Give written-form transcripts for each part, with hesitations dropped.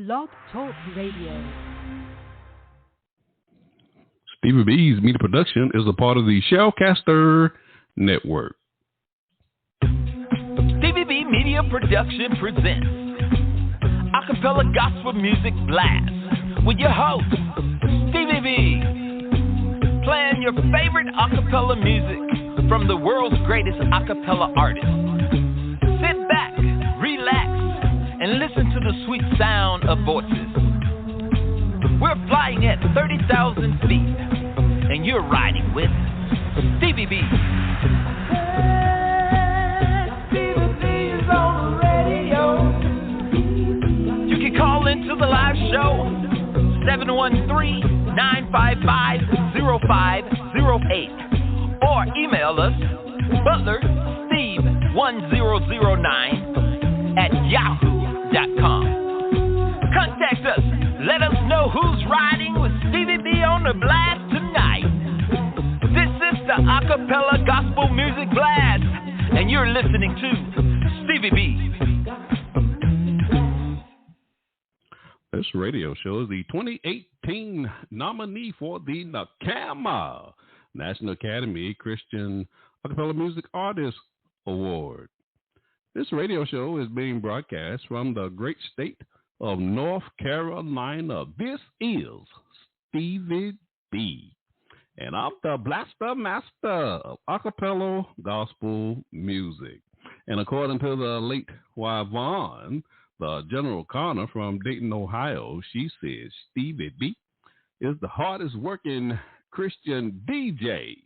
Blog Talk Radio. Stevie B's media production is a part of the Shellcaster Network. Stevie B Media Production presents Acappella Gospel Music Blast with your host, Stevie B. Playing your favorite acappella music from the world's greatest acappella artists. Sit back, relax, and listen to the sweet sound of voices. We're flying at 30,000 feet, and you're riding with Stevie B. Stevie B is on the radio. You can call into the live show, 713-955-0508, or email us, butlersteve1009@yahoo.com. Contact us. Let us know who's riding with Stevie B on the blast tonight. This is the Acappella Gospel Music Blast, and you're listening to Stevie B. This radio show is the 2018 nominee for the NACAMA, National Academy Christian Acappella Music Artist Award. This radio show is being broadcast from the great state of North Carolina. This is Stevie B, and I'm the blaster master of Acappella gospel music. And according to the late R.A.I.N, the General Connor from Dayton, Ohio, she says Stevie B is the hardest working Christian DJ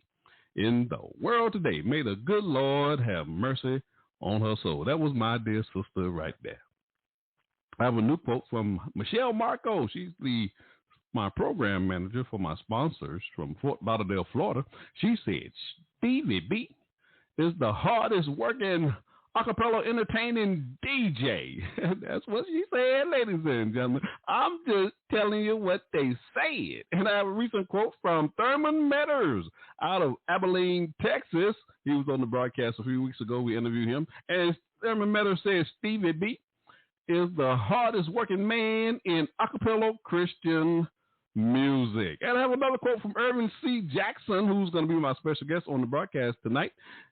in the world today. May the good Lord have mercy on her soul. That was my dear sister right there. I have a new quote from Michelle Marco. She's my program manager for my sponsors from Fort Lauderdale, Florida. She said, Stevie B is the hardest working acappella entertaining DJ. That's what she said, ladies and gentlemen. I'm just telling you what they said. And I have a recent quote from Thurman Metters out of Abilene, Texas. He was on the broadcast a few weeks ago. We interviewed him. And Thurman Metters says, Stevie B is the hardest working man in acappella Christian music. And I have another quote from Ervin C. Jackson, who's going to be my special guest on the broadcast tonight.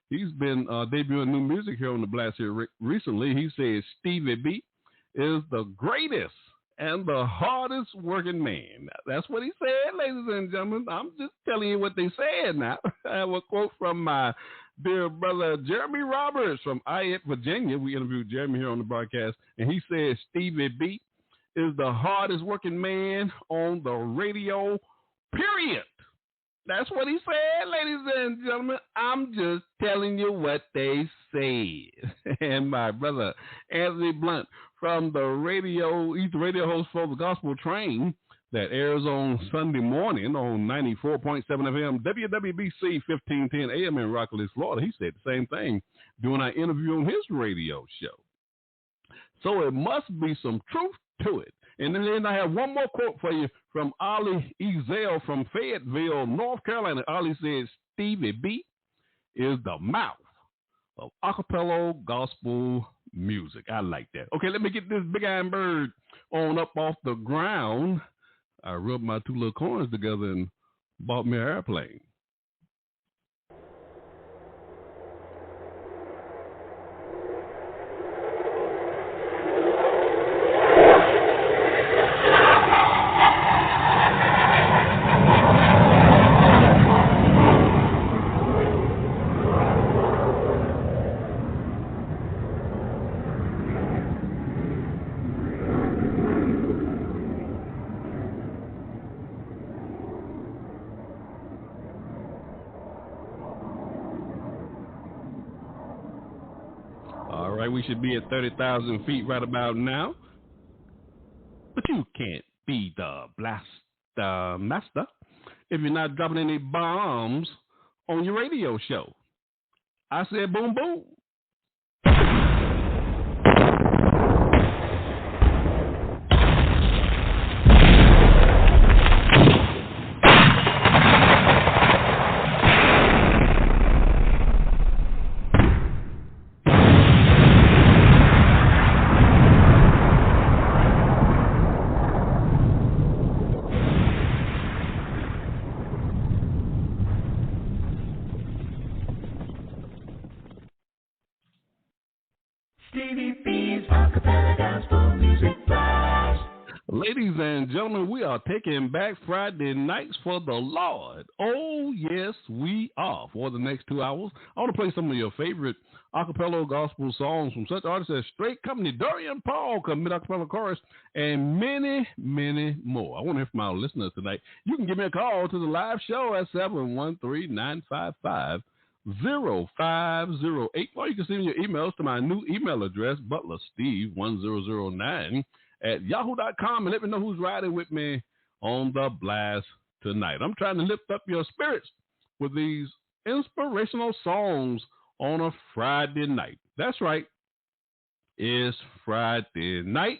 He's been debuting new music here on the Blast here recently. He says Stevie B is the greatest and the hardest working man. That's what he said, ladies and gentlemen. I'm just telling you what they said now. I have a quote from my dear brother Jeremy Roberts from Innate, Virginia. We interviewed Jeremy here on the broadcast, and he says Stevie B is the hardest working man on the radio, period. That's what he said, ladies and gentlemen. I'm just telling you what they said. And my brother Anthony Blunt from the radio, he's the radio host for the Gospel Train that airs on Sunday morning on 94.7 FM, WWBC 1510 AM in Rockledge, Florida. He said the same thing during our interview on his radio show. So it must be some truth to it. And then I have one more quote for you from Ollie Ezel from Fayetteville, North Carolina. Ollie says, Stevie B is the mouth of acappella gospel music. I like that. Okay, let me get this big iron bird on up off the ground. I rubbed my two little coins together and bought me an airplane. We should be at 30,000 feet right about now. But you can't be the blaster master if you're not dropping any bombs on your radio show. I said boom, boom. Ladies and gentlemen, we are taking back Friday nights for the Lord. Oh, yes, we are. For the next 2 hours, I want to play some of your favorite acapella gospel songs from such artists as Straight Company, Dorian Paul, Commit Acapella Chorus, and many, many more. I want to hear from our listeners tonight. You can give me a call to the live show at 713-955-0508, or you can send your emails to my new email address, butlersteve1009 at yahoo.com, and let me know who's riding with me on the blast tonight. I'm trying to lift up your spirits with these inspirational songs on a Friday night. That's right. It's Friday night,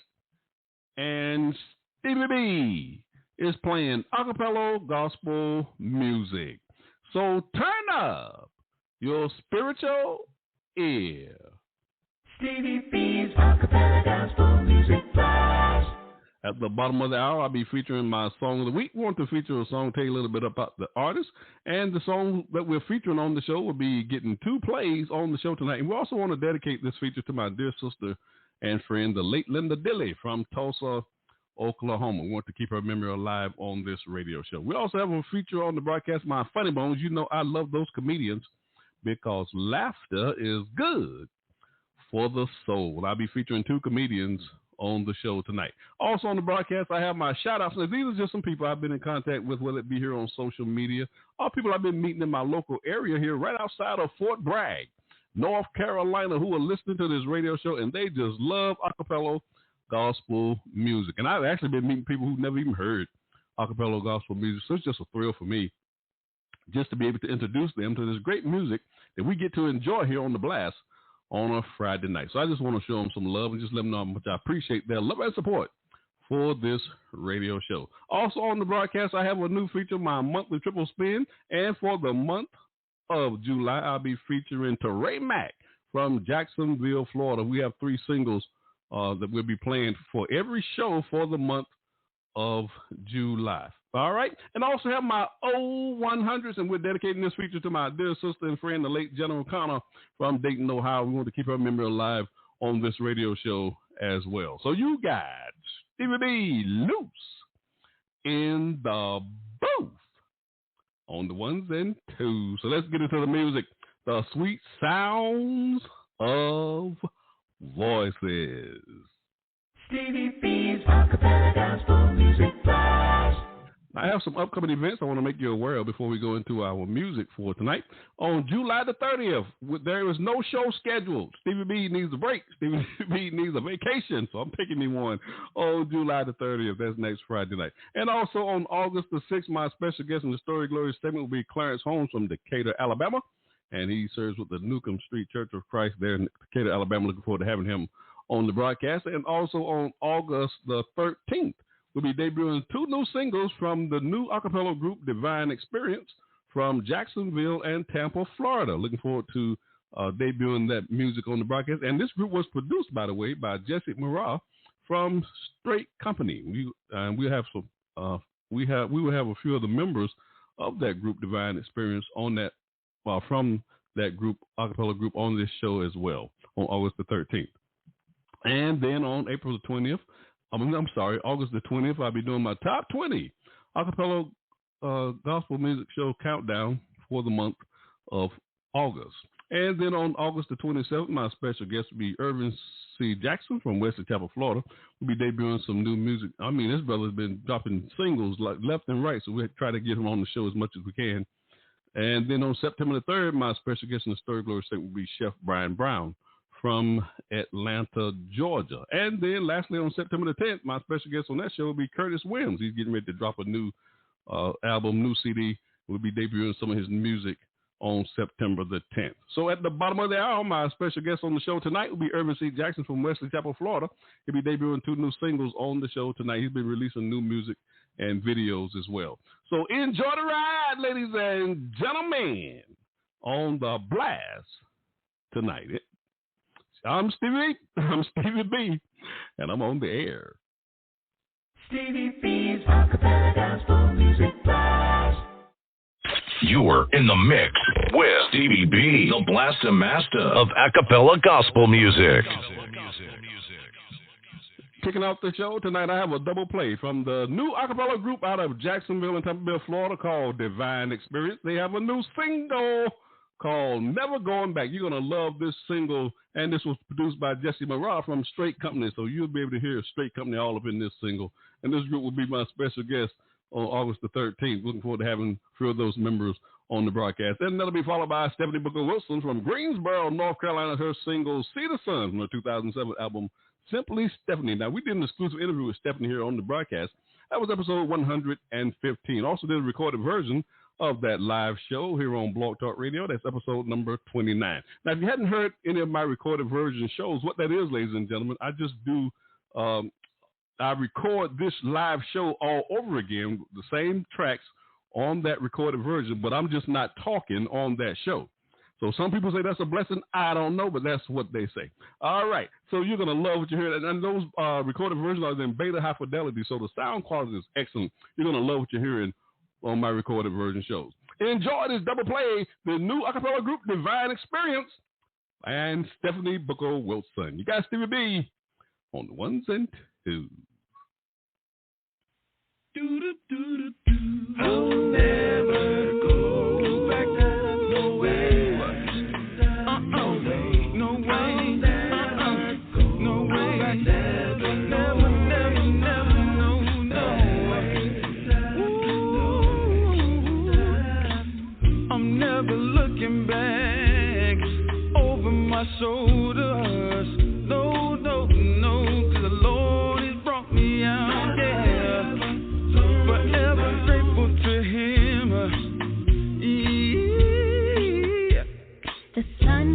and Stevie B is playing acapella gospel music. So turn up your spiritual ear. Stevie B's Acapella Gospel Music Flash. At the bottom of the hour, I'll be featuring my song of the week. We want to feature a song, tell you a little bit about the artist, and the song that we're featuring on the show will be getting 2 plays on the show tonight. And we also want to dedicate this feature to my dear sister and friend, the late Linda Dilly from Tulsa, Oklahoma. We want to keep her memory alive on this radio show. We also have a feature on the broadcast, My Funny Bones. You know I love those comedians because laughter is good for the soul. I'll be featuring 2 comedians on the show tonight. Also on the broadcast, I have my shout-outs. Now, these are just some people I've been in contact with, whether it be here on social media or people I've been meeting in my local area here right outside of Fort Bragg, North Carolina, who are listening to this radio show, and they just love acapella gospel music. And I've actually been meeting people who've never even heard acapella gospel music, so it's just a thrill for me just to be able to introduce them to this great music that we get to enjoy here on The Blast on a Friday night. So I just want to show them some love and just let them know how much I appreciate their love and support for this radio show. Also on the broadcast, I have a new feature, my monthly triple spin. And for the month of July, I'll be featuring Ture Mack from Jacksonville, Florida. We have 3 singles that we'll be playing for every show for the month of July. All right. And I also have my old 100s, and we're dedicating this feature to my dear sister and friend, the late General Connor from Dayton, Ohio. We want to keep her memory alive on this radio show as well. So you got Stevie B loose in the booth on the 1s and 2s. So let's get into the music. The sweet sounds of voices. Stevie B's Acapella Gospel Music Flash. I have some upcoming events I want to make you aware of before we go into our music for tonight. On July the 30th, there is no show scheduled. Stevie B needs a break. Stevie B needs a vacation, so I'm picking me one on July the 30th. That's next Friday night. And also on August the 6th, my special guest in the Story Glory segment will be Clarence Holmes from Decatur, Alabama, and he serves with the Newcomb Street Church of Christ there in Decatur, Alabama. Looking forward to having him on the broadcast. And also on August the 13th, we'll be debuting 2 new singles from the new acapella group Divine Experience from Jacksonville and Tampa, Florida. Looking forward to debuting that music on the broadcast. And this group was produced, by the way, by Jesse Murrah from Straight Company. We will have a few of the members of that group Divine Experience on that from that group acapella group on this show as well on August the 13th. And then on April the 20th. August the 20th, I'll be doing my top 20 acapella gospel music show countdown for the month of August. And then on August the 27th, my special guest will be Ervin C. Jackson from Wesley Chapel, Florida. We'll be debuting some new music. I mean, this brother's been dropping singles like left and right, so we'll try to get him on the show as much as we can. And then on September the 3rd, my special guest in the Story Glory segment will be Chef Brian Brown from Atlanta, Georgia. And then lastly, on September the 10th, my special guest on that show will be Curtis Williams. He's getting ready to drop a new album, new CD. We'll be debuting some of his music on September the 10th. So at the bottom of the hour, my special guest on the show tonight will be Ervin C. Jackson from Wesley Chapel, Florida. He'll be debuting 2 new singles on the show tonight. He's been releasing new music and videos as well. So enjoy the ride, ladies and gentlemen, on the blast tonight. I'm Stevie B, and I'm on the air. Stevie B's Acapella Gospel Music Flash. You're in the mix with Stevie B, the blaster master of Acappella Gospel Music. Kicking off the show tonight, I have a double play from the new Acappella group out of Jacksonville and Tampa Bay, Florida called Divine Experience. They have a new single called Never Going Back. You're going to love this single, and this was produced by Jesse Murrah from Straight Company, so you'll be able to hear Straight Company all up in this single. And this group will be my special guest on August the 13th. Looking forward to having a few of those members on the broadcast. Then that'll be followed by Stephanie Booker Wilson from Greensboro, North Carolina, her single See the Sun from her 2007 album Simply Stephanie. Now, we did an exclusive interview with Stephanie here on the broadcast. That was episode 115. Also did a recorded version of that live show here on Blog Talk Radio. That's episode number 29. Now, if you hadn't heard any of my recorded version shows, what that is, ladies and gentlemen, I just do, I record this live show all over again, the same tracks on that recorded version, but I'm just not talking on that show. So some people say that's a blessing. I don't know, but that's what they say. All right. So you're going to love what you hear. And those recorded versions are in beta high fidelity, so the sound quality is excellent. You're going to love what you're hearing on my recorded version shows. Enjoy this double play, the new Acappella group Divine Experience and Stephanie Booker Wilson. You got Stevie B on the ones and twos. I'll never go back, no way. No way, no way, never, no way. I'm never looking back over my shoulders. No, 'cause the Lord has brought me out, yeah. Forever grateful to Him. Yeah. The sun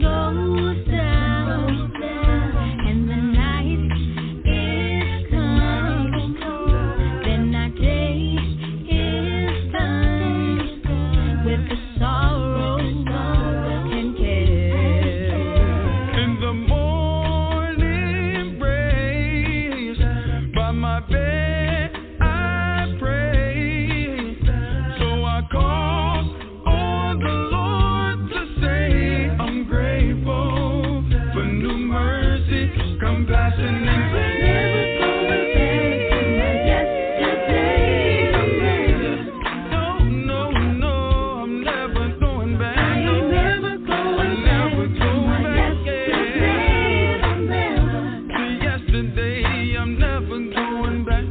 goes down and the night is come. Then our day is done with the sorrow and care. In the morning praise by my bed I pray. So I call on the Lord to say I'm grateful for new mercy, compassion, and grace. No, I'm never going back. I'm never going back. To yesterday, I'm never going back.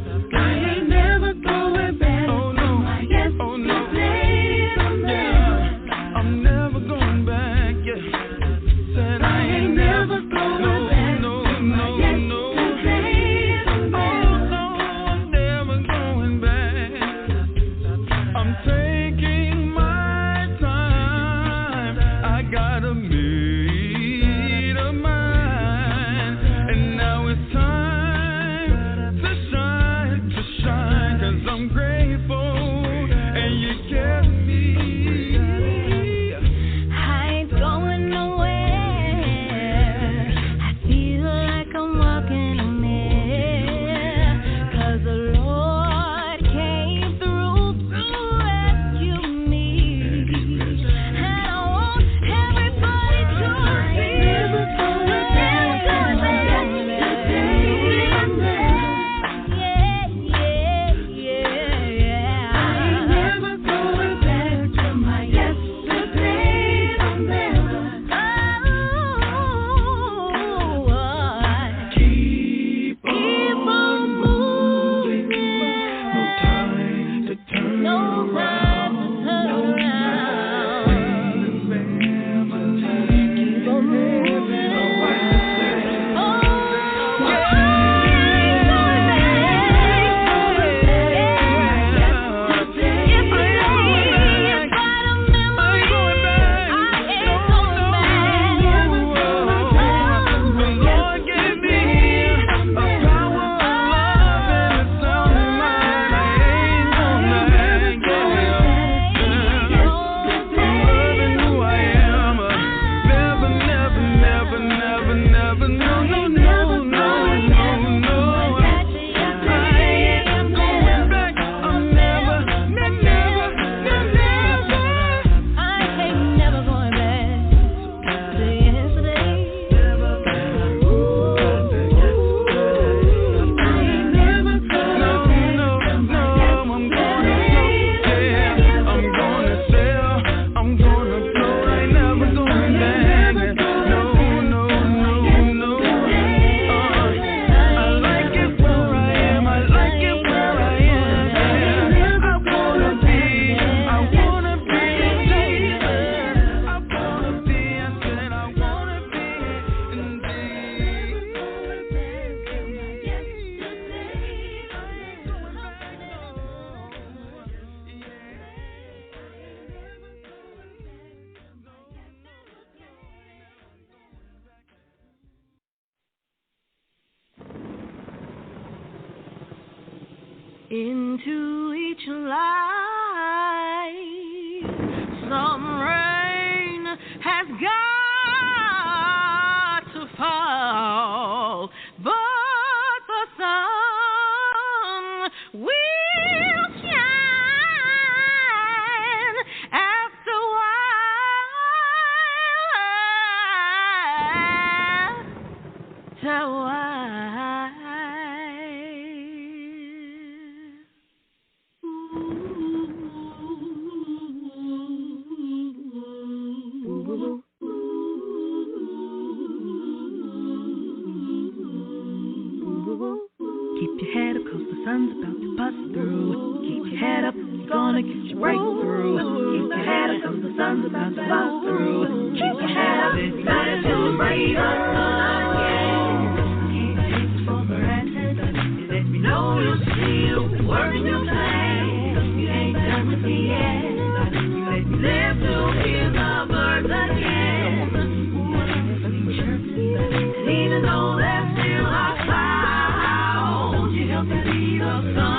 into each life. Some rain has got to fall, but the sun will shine after a while. So keep your head up, 'cause the sun's about to bust through. Keep your head up, you're gonna get your breakthrough. Keep your head up, 'cause the sun's about to bust through. Keep your head up, it's time to break Can't take it for granted. You let me know you're still working your plan. You ain't done with me yet. You let me live to hear the birds again. And even though there's still a cloud, you help me see the sun.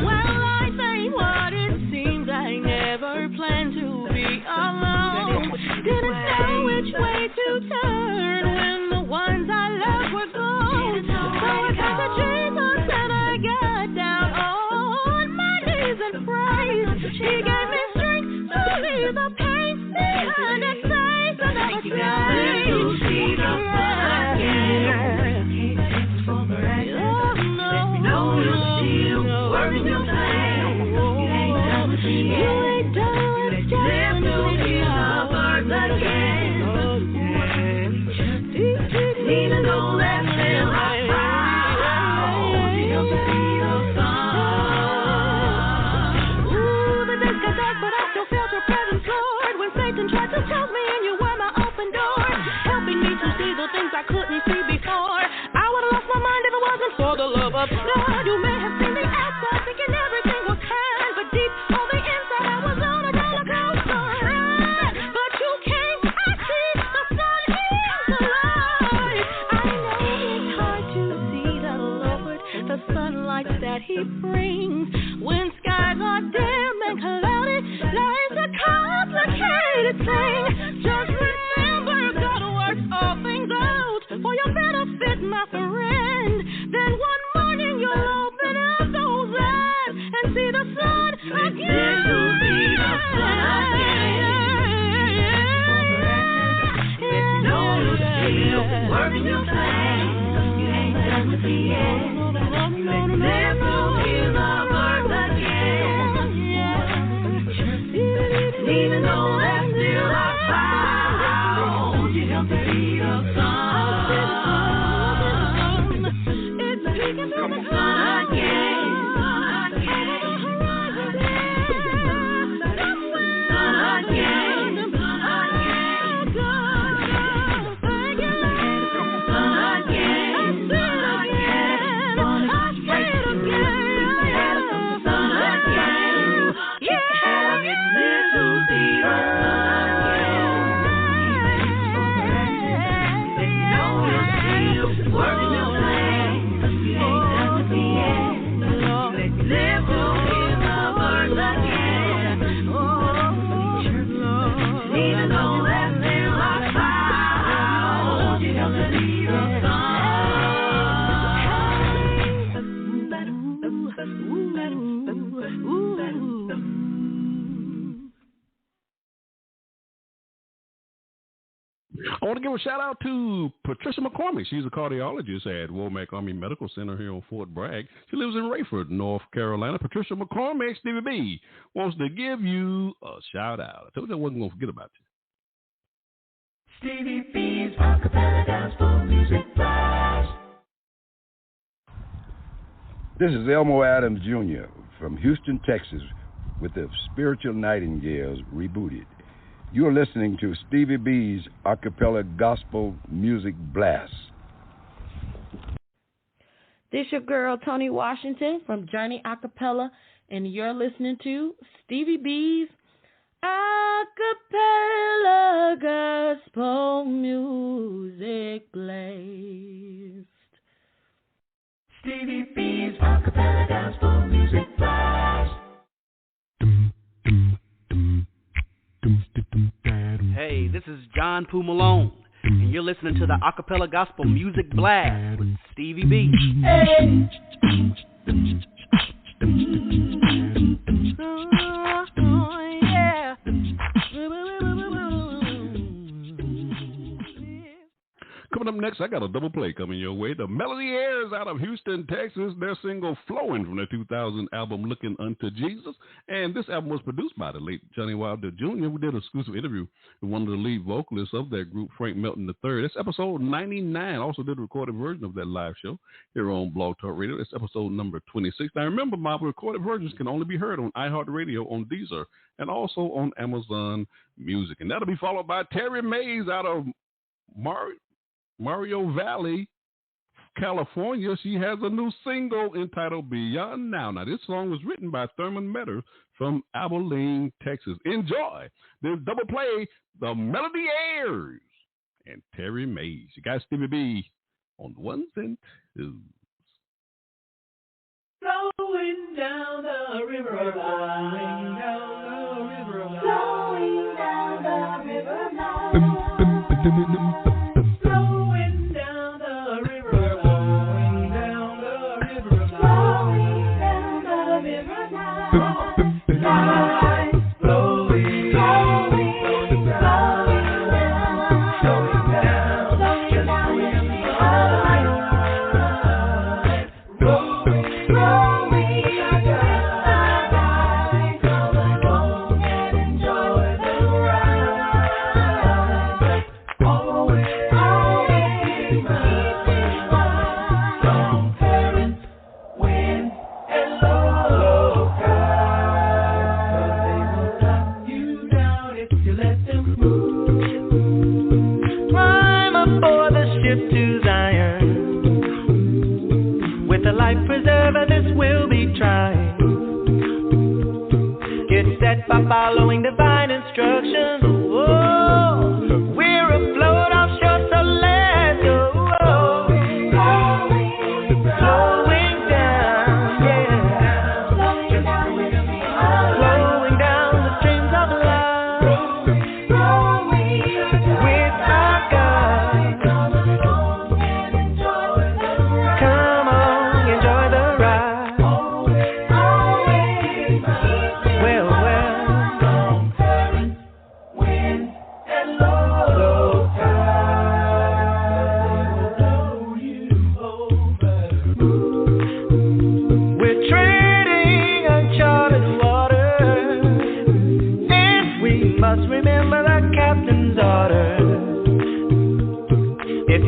Well, life ain't what it seems. I never planned to be alone. Didn't know which way to turn when the ones I loved were gone. So I got to Jesus and I got down on my knees and prayed. He gave me strength to leave the pain behind its face and never change. To see the sun again. Can't take it for granted. Let me know you're still working your plan. You ain't done with me yet. You ain't done with me yet. Live to hear the birds again. Even though there's still a cloud, you help me see the sun. Ooh, the days got dark, but I still felt your presence, Lord. When Satan tried to choke me and you were my open door, helping me to see the things I couldn't see before. I would have lost my mind if it wasn't for the love of God. You may have seen the outside, thinking everything was kind, but deep on the inside I was on a roller coaster ride. But you came, I see the sun is alive. I know it's hard to see the Lord, the sunlight that He brings. When skies are dim and cloudy, life's a complicated thing. Just remember, God works all things out for your benefit, my friend. Then one morning you'll open up those eyes and see the sun again. You'll see the sun again. You know you're still working your plan. You ain't done with me yet. Live to hear the birds again. Even though there's still a cloud, you help me see the sun. It's peeking through the sun again. Sun again. I want to give a shout out to Patricia McCormick. She's a cardiologist at Womack Army Medical Center here on Fort Bragg. She lives in Rayford, North Carolina. Patricia McCormick, Stevie B, wants to give you a shout out. I told you I wasn't going to forget about you. Stevie B's Acappella Gospel Music Flash. This is Elmo Adams Jr. from Houston, Texas, with the Spiritual Nightingales rebooted. You're listening to Stevie B's Acappella Gospel Music Blast. This your girl, Tony Washington from Journey Acappella, and you're listening to Stevie B's Acappella Gospel Music Blast. Stevie B's Acappella Gospel Music Blast. Hey, this is John Poo Malone, and you're listening to the Acappella Gospel Music Blast with Stevie B. Hey. Yeah. Coming up next, I got a double play coming your way. The Melody Airs out of Houston, Texas. Their single Flowing from their 2000 album Looking Unto Jesus. And this album was produced by the late Johnny Wilder Jr. We did an exclusive interview with one of the lead vocalists of that group, Frank Melton III. That's episode 99. Also did a recorded version of that live show here on Blog Talk Radio. That's episode number 26. Now remember, my recorded versions can only be heard on iHeartRadio, on Deezer, and also on Amazon Music. And that'll be followed by Terry Mays out of Mario Valley, California. She has a new single entitled Beyond Now. Now, this song was written by Thurman Metter from Abilene, Texas. Enjoy this double play, The Melody Airs and Terry Mays. You got Stevie B on the ones and twos. Flowing down the river of life. Flowing down the river of life. Flowing down the river of life. By following divine instructions. Oh, we're afloat offshore, so let's go. Slowing down, yeah. Slowing down the streams of life. With our God. Come on, enjoy the ride.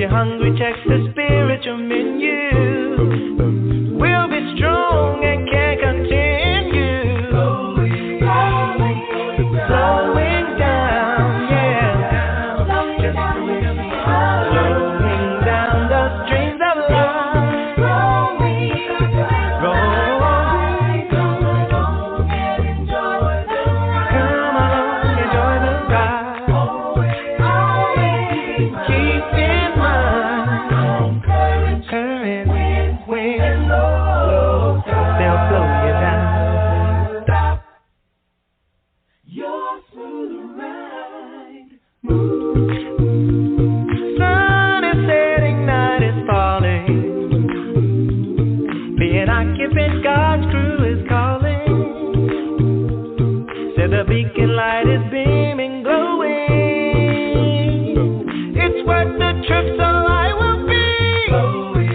Hungry, check the spiritual menu. We'll be strong and can continue. Slowing down, yeah. Slowing down the streams of life. Come on, enjoy the ride. Keep in mind, current wind, they'll blow you down. Stop your smooth ride. Sun is setting, night is falling. Be an occupant, God's crew is calling. Said the beacon light is beaming, glowing. It's worth the trip, so I will be slowing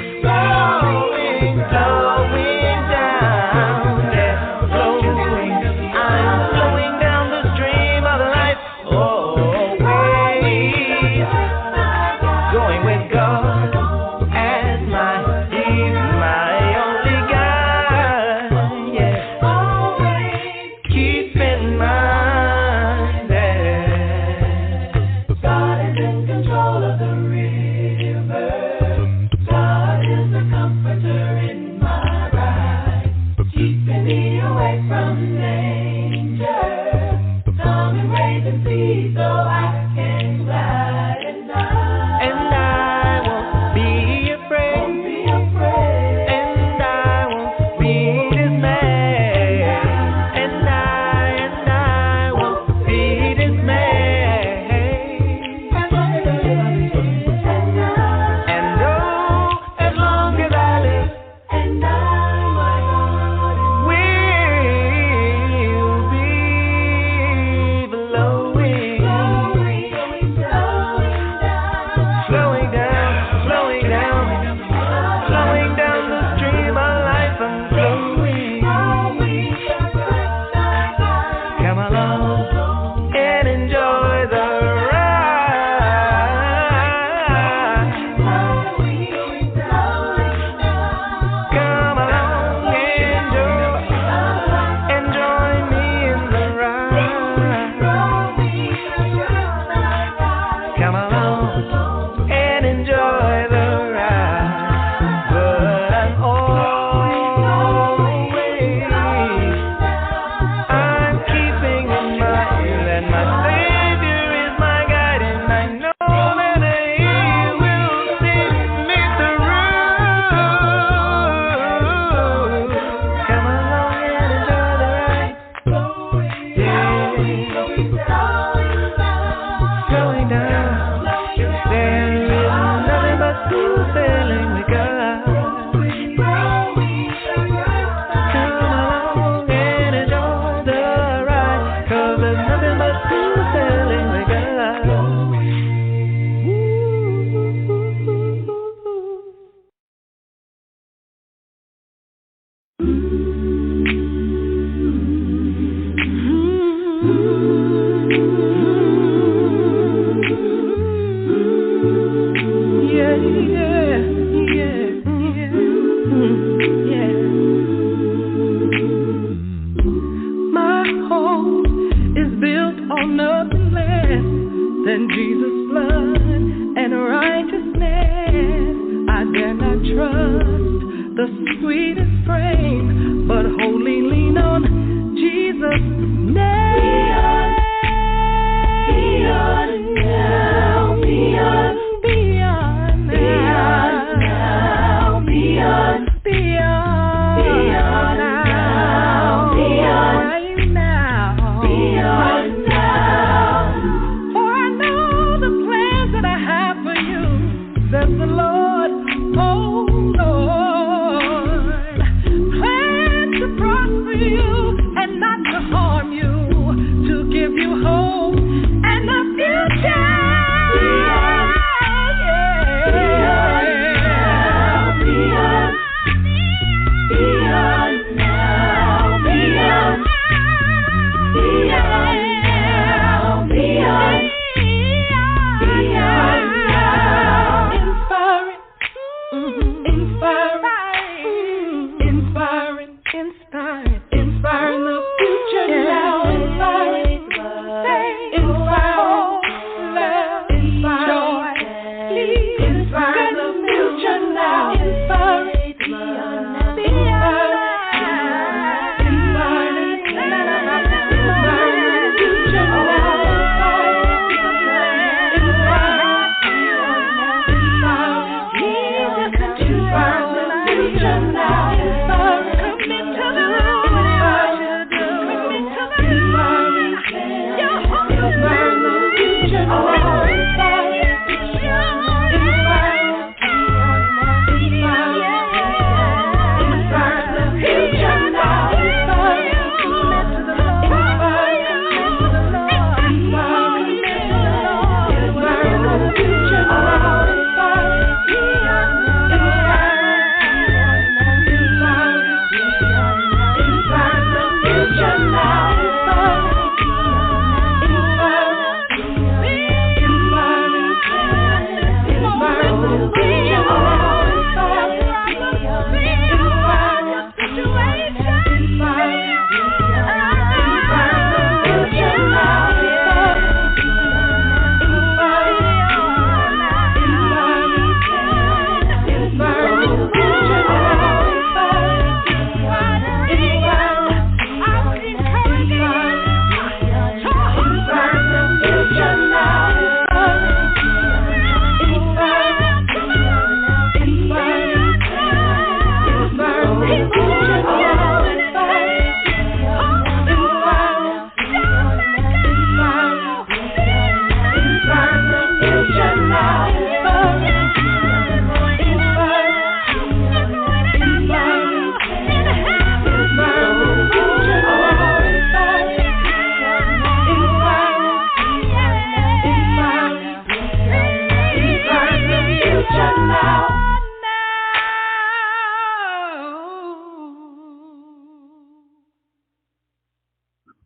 down, yeah, flowing. I'm flowing down the stream of life, always going with God as He's my only guide, yeah. Keep in mind that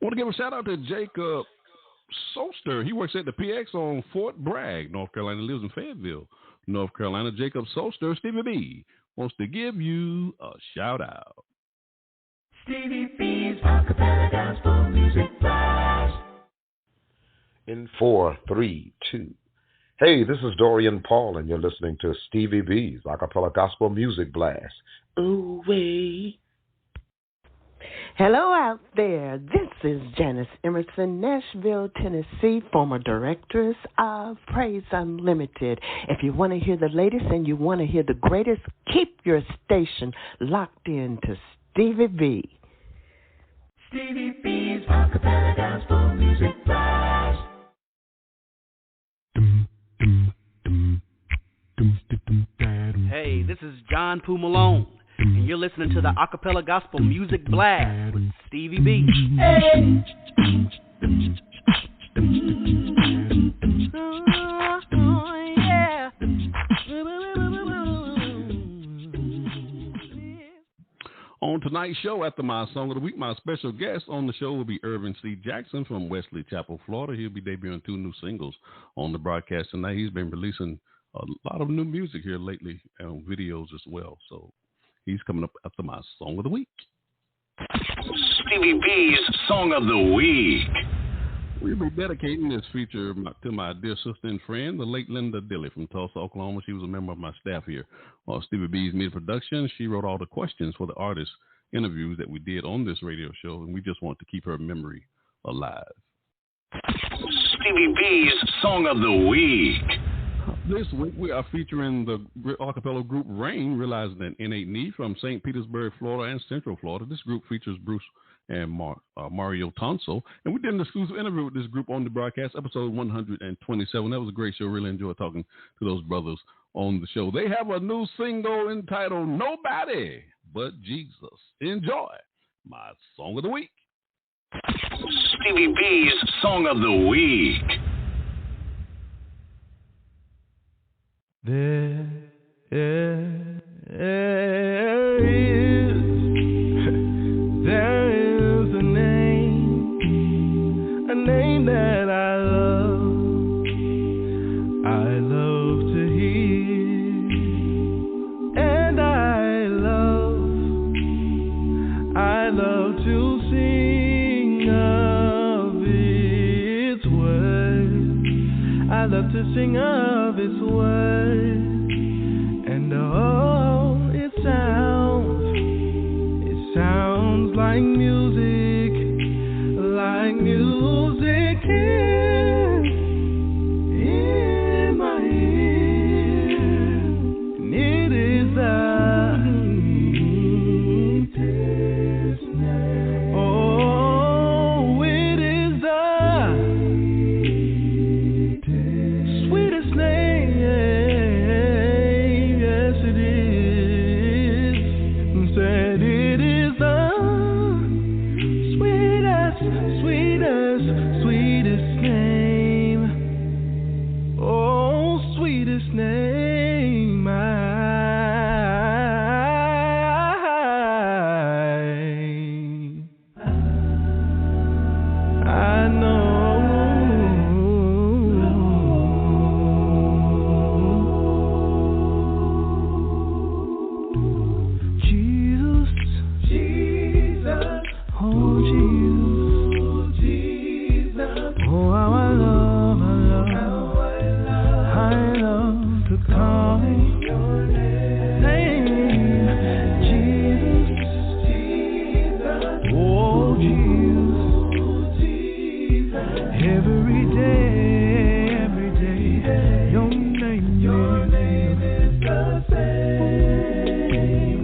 Want to give a shout out to Jacob Solster. He works at the PX on Fort Bragg, North Carolina. Lives in Fayetteville, North Carolina. Jacob Solster, Stevie B, wants to give you a shout out. Stevie B's Acappella Gospel Music Blast. In 4, 3, 2. Hey, this is Dorian Paul, and you're listening to Stevie B's Acappella Gospel Music Blast. Ooh wee. Hello out there. This is Janice Emerson, Nashville, Tennessee, former directress of Praise Unlimited. If you want to hear the latest and you want to hear the greatest, keep your station locked in to Stevie B. Stevie B's Acappella Gospel Music Blast. Hey, this is John Poo Malone, and you're listening to the Acappella Gospel Music Blast with Stevie B. Hey. On tonight's show, after my song of the week, my special guest on the show will be Ervin C. Jackson from Wesley Chapel, Florida. He'll be debuting 2 new singles on the broadcast tonight. He's been releasing a lot of new music here lately and videos as well. So he's coming up after my song of the week. Stevie B's Song of the Week. We'll be dedicating this feature to my dear sister and friend, the late Linda Dilley from Tulsa, Oklahoma. She was a member of my staff here on Stevie B's Media Production. She wrote all the questions for the artist interviews that we did on this radio show, and we just want to keep her memory alive. Stevie B's Song of the Week. This week we are featuring the Acappella group R.A.I.N, realizing an innate need from St. Petersburg, Florida and Central Florida. This group features Bruce and Mario Tonso, and we did an exclusive interview with this group on the broadcast, episode 127. That was a great show. Really enjoyed talking to those brothers on the show. They have a new single entitled Nobody But Jesus. Enjoy my Song of the Week. Stevie B's Song of the Week. There is a name that I love to hear, and I love to sing of its words. I love to sing of its words, and oh, it sounds like music in my ear, and it is the sweetest name. Oh, it is the sweetest name. Yes, it is. Said it is the sweetest name. Oh, sweetest name. I know. Jesus, oh Jesus, oh how I love to call your name, Jesus, oh Jesus, every day, your name is the same.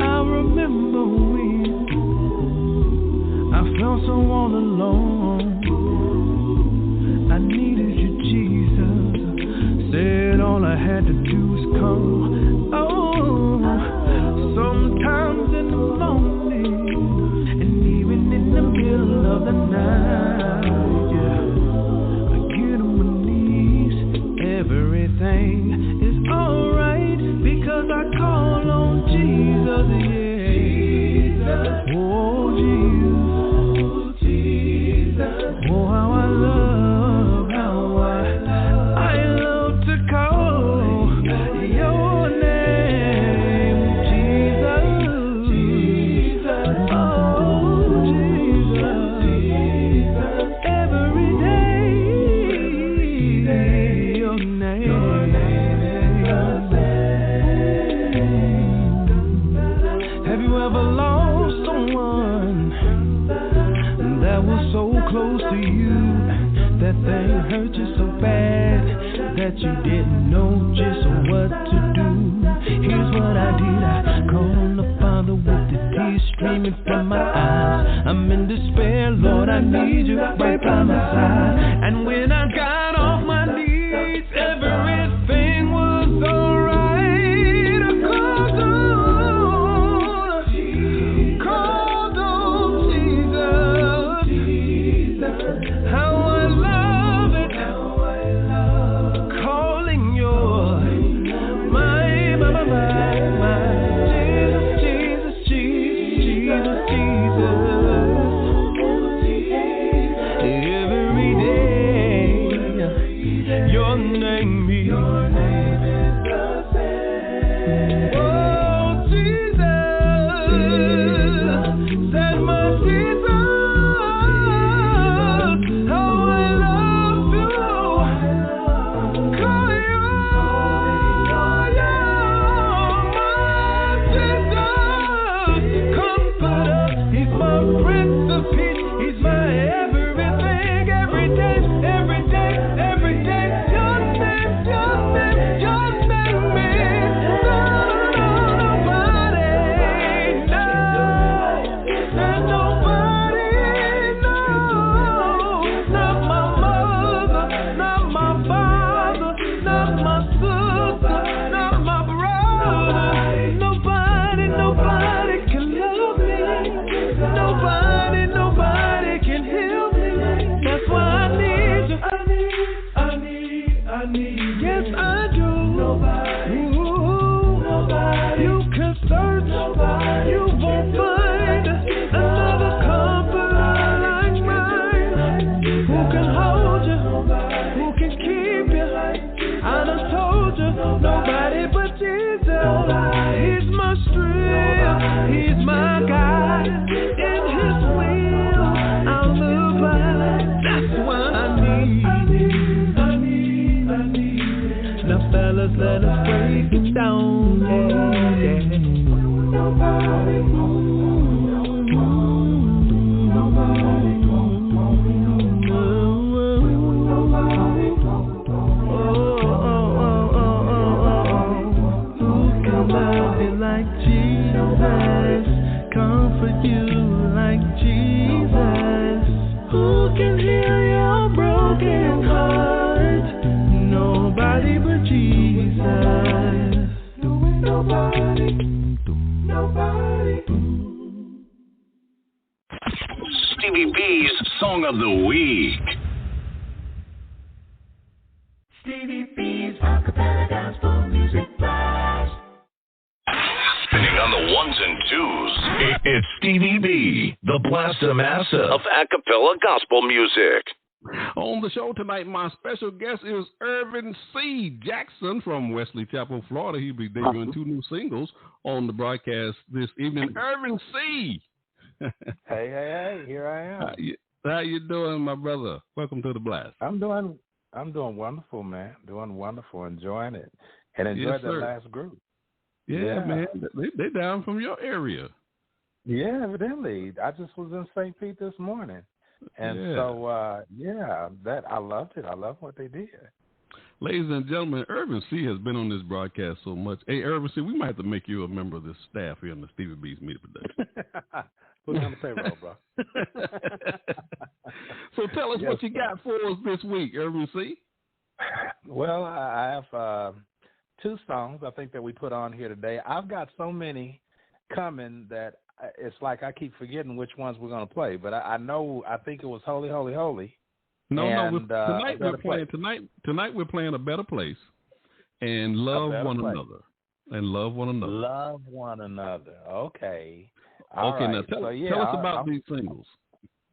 I remember when I felt so all alone. I needed you, Jesus. Said all I had to do was come. Oh, sometimes in the morning, and even in the middle of the night, yeah, I get on my knees. Everything is alright because I call on Jesus, yeah. Oh, Jesus. Oh, how I love to call your name, Jesus. Oh, Jesus. Every day, your name is the same. Have you ever lost someone that was so close to you, that they hurt you so bad that you didn't know just what to do? Here's what I did. I called on the Father with the tears streaming from my eyes. I'm in despair, Lord, I need you right by my side. And when I got off my knees, everything was alright. I called on Jesus. How I love it, calling your my Jesus, Jesus, Stevie B's Song of the Week. Stevie B's Acappella Gospel Music Blast. Spinning on the ones and twos. It's Stevie B, the blaster master of Acappella Gospel Music. On the show tonight, my special guest is Ervin C. Jackson from Wesley Chapel, Florida. He'll be debuting 2 new singles on the broadcast this evening. Ervin C. Hey, here I am. How you doing, my brother? Welcome to the blast. I'm doing wonderful, man. Doing wonderful, enjoying it, and enjoyed that last group. Yeah, man. They down from your area. Yeah, evidently. I just was in St. Pete this morning, and so that I loved it. I love what they did. Ladies and gentlemen, Ervin C. has been on this broadcast so much. Hey, Ervin C., we might have to make you a member of this staff here on the Stevie B's Media Production. Put me on the payroll, bro. So tell us what you got for us this week, Ervin C. Well, I have 2 songs I think that we put on here today. I've got so many coming that it's like I keep forgetting which ones we're going to play. But I think it was Holy, Holy, Holy. Tonight we're playing A Better Place and Love One Another. And Love One Another. Love One Another. Okay. Now tell us about these singles.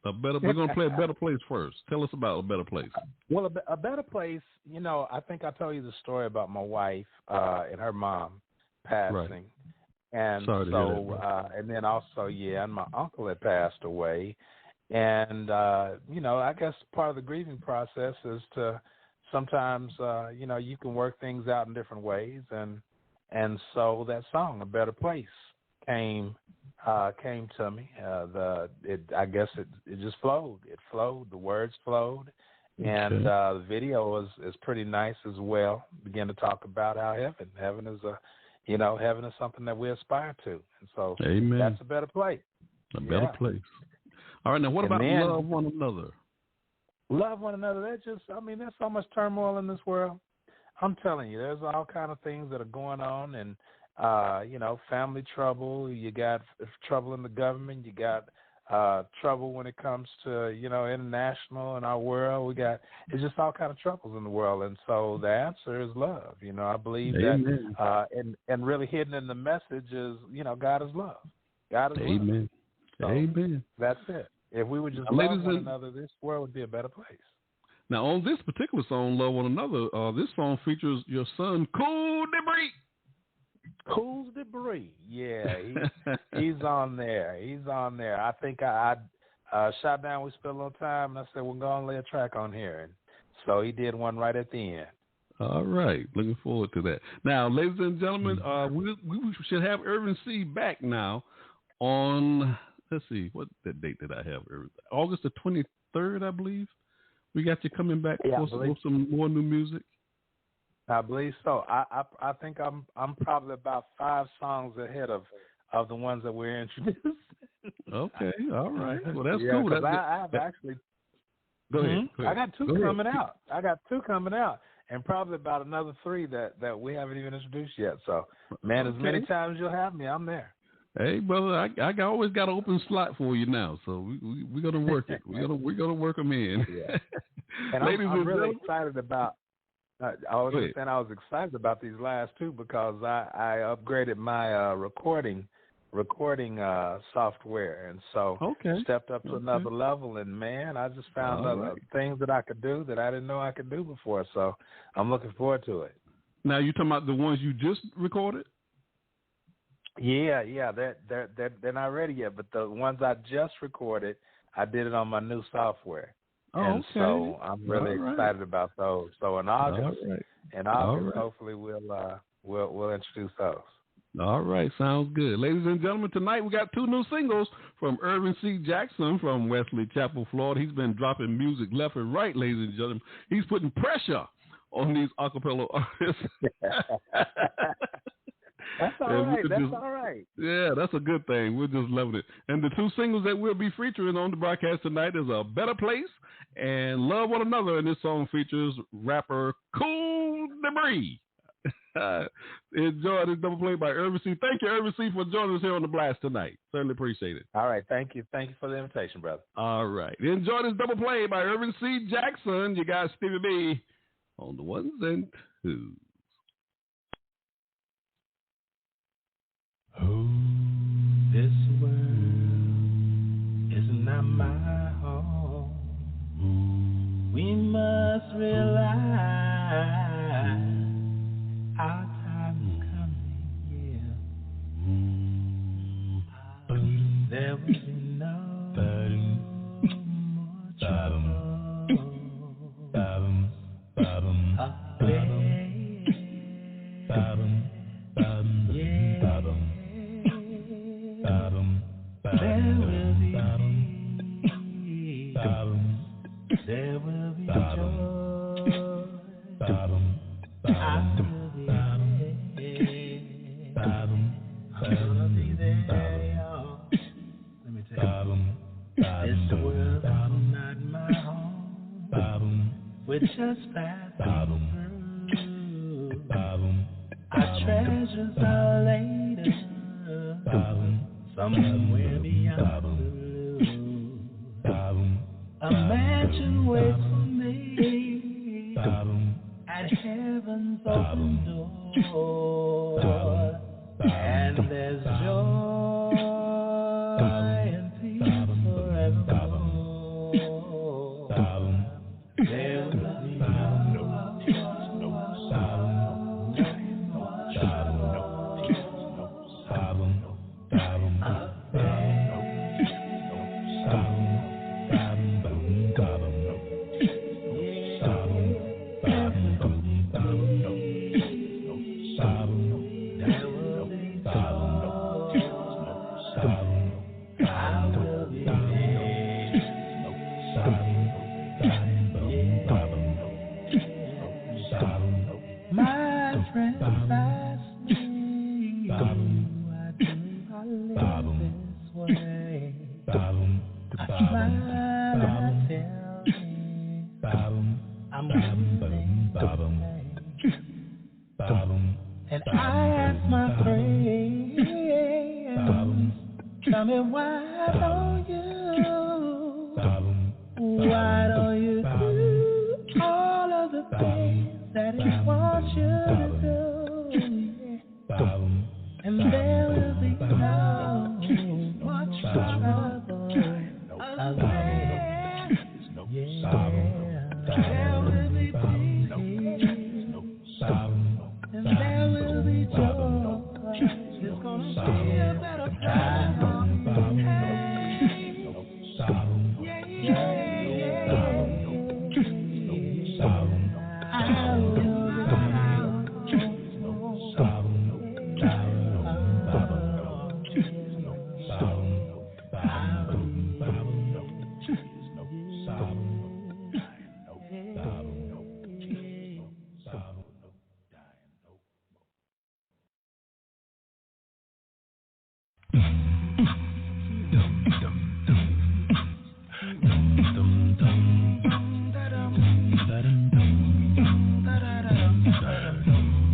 We're going to play A Better Place first. Tell us about A Better Place. Well, A Better Place, I think I told you the story about my wife and her mom passing. Right. And sorry to hear that, and then also, and my uncle had passed away. And, I guess part of the grieving process is to sometimes, you can work things out in different ways. And so that song, A Better Place, came to me. I guess it just flowed. It flowed. The words flowed. And the video is pretty nice as well. Began to talk about how heaven is heaven is something that we aspire to. And so Amen. That's a better place. A better place. All right, now what about Love One Another? Love one another. There's so much turmoil in this world. I'm telling you, there's all kind of things that are going on, and family trouble. You got trouble in the government. You got trouble when it comes to international in our world. It's just all kind of troubles in the world, and so the answer is love. I believe Amen. that, and really hidden in the message is God is love. God is love. Amen. So Amen. That's it. If we would just love one another, this world would be a better place. Now, on this particular song, Love One Another, this song features your son, Cool Debris. Cool Debris. Yeah, he's on there. I think I shot down. We spent a little time, and I said, we're going to lay a track on here. And so he did one right at the end. All right. Looking forward to that. Now, ladies and gentlemen, we should have Ervin C. back now on... Let's see, what that date did I have? August the 23rd, I believe. We got you coming back for some more new music. I believe so. I think I'm probably about 5 songs ahead of the ones that we're introducing. Okay, all right. Well, that's cool. I have actually. Go ahead. I got 2 coming out. I got 2 coming out, and probably about another 3 that we haven't even introduced yet. So, man, as many times as you'll have me, I'm there. Hey, brother, I always got an open slot for you now, so we're gonna work it. We're gonna work them in. Yeah. And I'm really excited about. I was excited about these last 2 because I upgraded my recording software, and so stepped up to another level. And man, I just found other things that I could do that I didn't know I could do before. So I'm looking forward to it. Now you talking about the ones you just recorded? Yeah, they're not ready yet, but the ones I just recorded, I did it on my new software. So I'm really excited about those. So in August, hopefully we'll introduce those. All right, sounds good. Ladies and gentlemen, tonight we got 2 new singles from Ervin C. Jackson from Wesley Chapel, Florida. He's been dropping music left and right, ladies and gentlemen. He's putting pressure on these acapella artists. That's all right. That's all right. Yeah, that's a good thing. We're just loving it. And the 2 singles that we'll be featuring on the broadcast tonight is A Better Place and Love One Another. And this song features rapper Cool Debris. Enjoy this double play by Ervin C. Thank you, Ervin C., for joining us here on the Blast tonight. Certainly appreciate it. All right, thank you. Thank you for the invitation, brother. All right. Enjoy this double play by Ervin C. Jackson. You got Stevie B on the 1s and 2s. Oh, this world is not my home. We must realize our time is coming, yeah. There will be no more trouble. There will be joy. I will be gonna be there, y'all. Let me tell you, this world is not my home. We're just passing through. Our treasures are later, somewhere beyond blue. A mansion waits for me at heaven's open door, and there's joy and peace forevermore. There will be no and I ask my friends, tell me why don't you do all of the things that it wants you to do, yeah. And there will be no much trouble again, yeah. There will be peace, and there will be joy. It's gonna be a better time.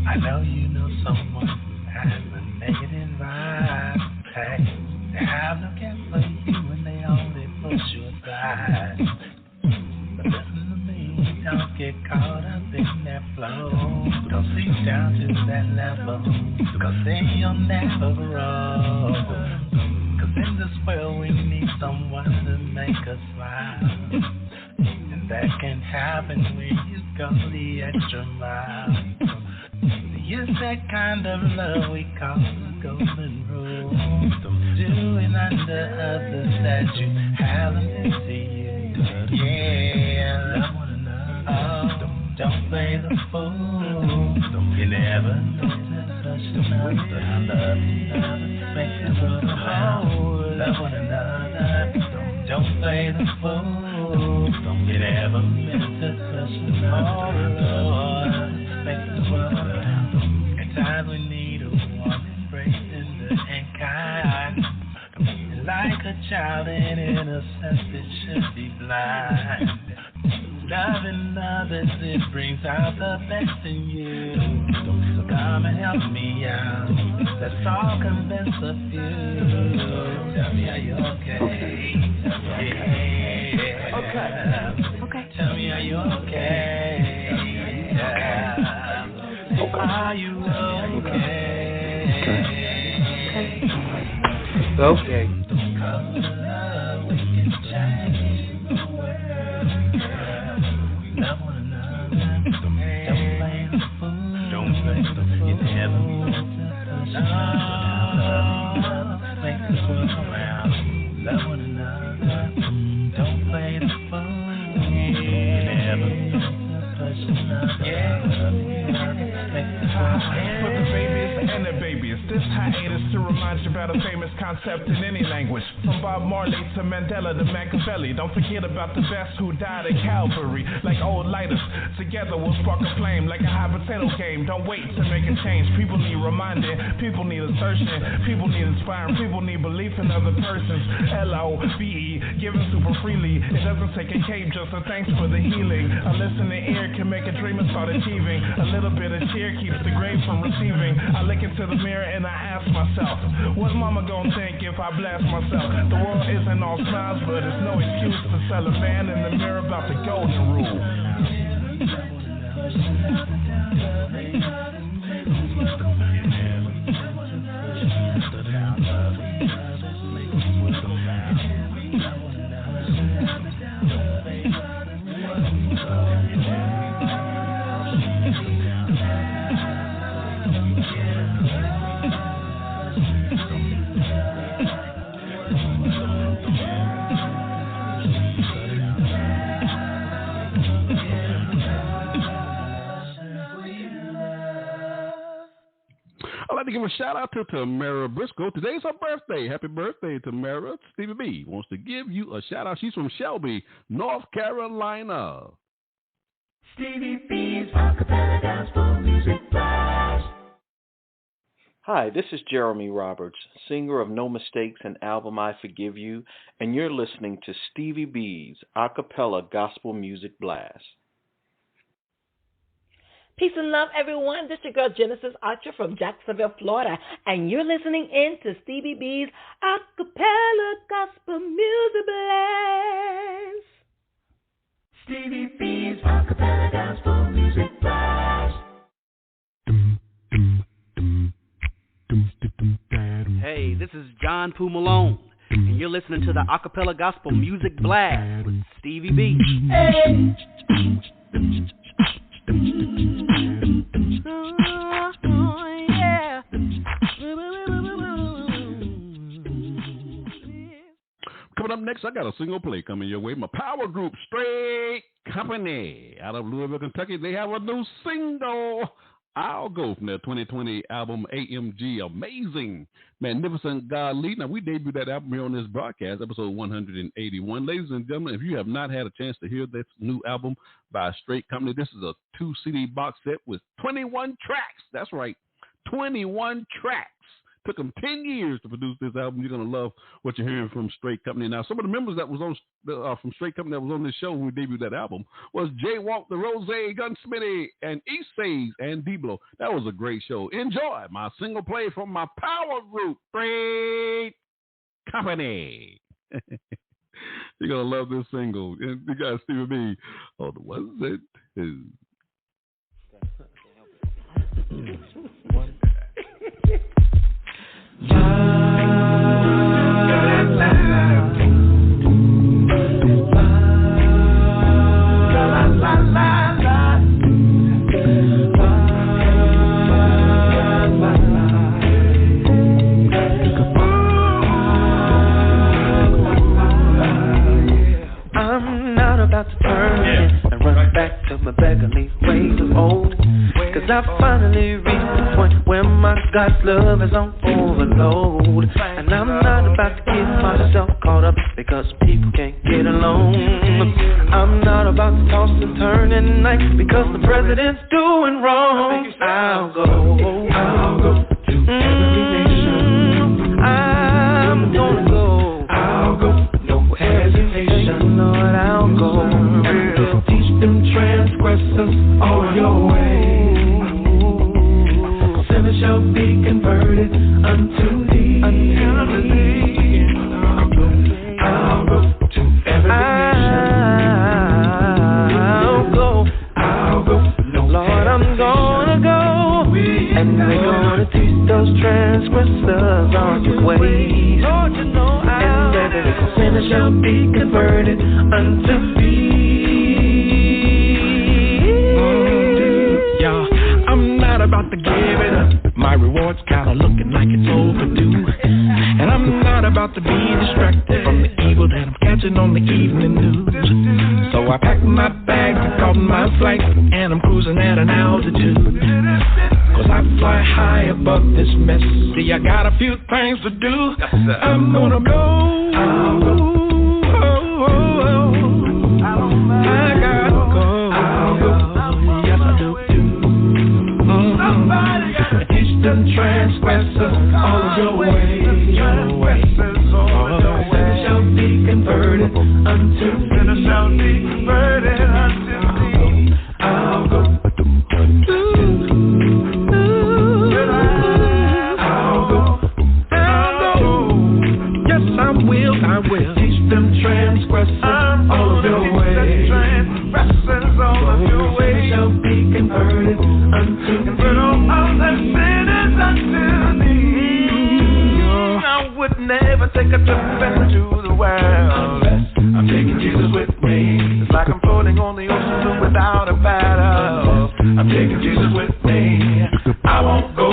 I know you know someone who has a negative vibe. Hey, they have no care for you and they only push you aside. But listen to me, don't get caught up in that flow. Don't sink down to that level, cause then you'll never grow. Cause in this world we need someone to make us smile. And that can happen when you go the extra mile. It's that kind of love we call the golden rule. Doing unto others that you haven't been to you. Yeah. Oh, don't play the fool. You never know touch another. I love another, make the world around. Love one another, don't play the fool. Don't get ever meant to touch another. Make the world around. At times we need a warm embrace and kind. Like a child in innocence, it should be blind. Loving others, it brings out the best in you. So come and help me out. Let's all convince a few. Tell me, are you okay? Yeah. Okay. Tell me, are you okay? Yeah. Are you okay? Okay. About a famous concept in any language. From Bob Marley to Mandela to Machiavelli. Don't forget about the best who died at Calvary. Like old lighters, together we'll spark a flame. Like a hot potato game. Don't wait to make a change. People need reminding, people need assertion, people need inspiring, people need belief in other persons. L-O-V-E, giving super freely. It doesn't take a cape, just a thanks for the healing. A listening ear can make a dreamer start achieving. A little bit of cheer keeps the grave from receiving. I look into the mirror and I ask myself, what mama gonna think if I blast myself? The world isn't all smiles, but it's no excuse to sell a man in the mirror about the golden rule. I'd like to give a shout out to Tamara Briscoe. Today's her birthday. Happy birthday, Tamara. Stevie B wants to give you a shout out. She's from Shelby, North Carolina. Stevie B's Acappella Gospel Music Blast. Hi, this is Jeremy Roberts, singer of No Mistakes and album I Forgive You, and you're listening to Stevie B's Acappella Gospel Music Blast. Peace and love, everyone. This is your girl, Genesis Archer from Jacksonville, Florida, and you're listening in to Stevie B's Acappella Gospel Music Blast. Stevie B's Acappella Gospel Music Blast. Hey, this is John Poo Malone, and you're listening to the Acappella Gospel Music Blast with Stevie B. Hey. Coming up next, I got a single play coming your way. My power group, Straight Company, out of Louisville, Kentucky. They have a new single. I'll Go from their 2020 album, AMG. Amazing, magnificent God Lead. Now, we debuted that album here on this broadcast, episode 181. Ladies and gentlemen, if you have not had a chance to hear this new album by Straight Company, this is a 2-CD box set with 21 tracks. That's right, 21 tracks. Took them 10 years to produce this album. You're going to love what you're hearing from Straight Company. Now, some of the members that was on from Straight Company that was on this show when we debuted that album was Jay Walk, the Rose, Gunsmithy, and East Says, and D-Blow. That was a great show. Enjoy my single play from my power group, Straight Company. You're going to love this single. And you got Stevie B. Oh, the ones that is. I'm not about to turn and run back to my beggarly ways of old, 'cause I finally reached the point where my God's love is on overload. And I'm not about to get myself caught up because people can't get along. I'm not about to toss and turn at night because the president's doing wrong. I'll go to every nation. I'm gonna go. I'll go, no hesitation. Lord, I'll go. And teach them transgressors all your ways. Sinners shall be converted unto thee. I'll go to every nation. I'll go, no Lord, I'm gonna go. And we're gonna teach those transgressors all your ways. Lord, you know and every sinner shall be converted unto thee. Yeah, I'm not about to give it up. My reward's kinda looking like it's overdue. And I'm not about to be distracted from the evil that I'm catching on the evening news. So I packed my bags and caught my flight, and I'm cruising at an altitude. Cause I fly high above this mess. See, I got a few things to do. I'm gonna go. I'll go. I gotta go. I'll go. Yes, I do. Somebody gotta teach them transgressors all of your ways. Sinners shall be converted unto sinners shall be converted unto thee. I'll go. I will teach them transgressors all of your ways. Transgressors all of your ways shall be converted unto convert all the sinners unto thee. I would never take a trip into the world unless I'm taking Jesus with me. It's like I'm floating on the ocean without a paddle. I'm taking Jesus with me. I won't go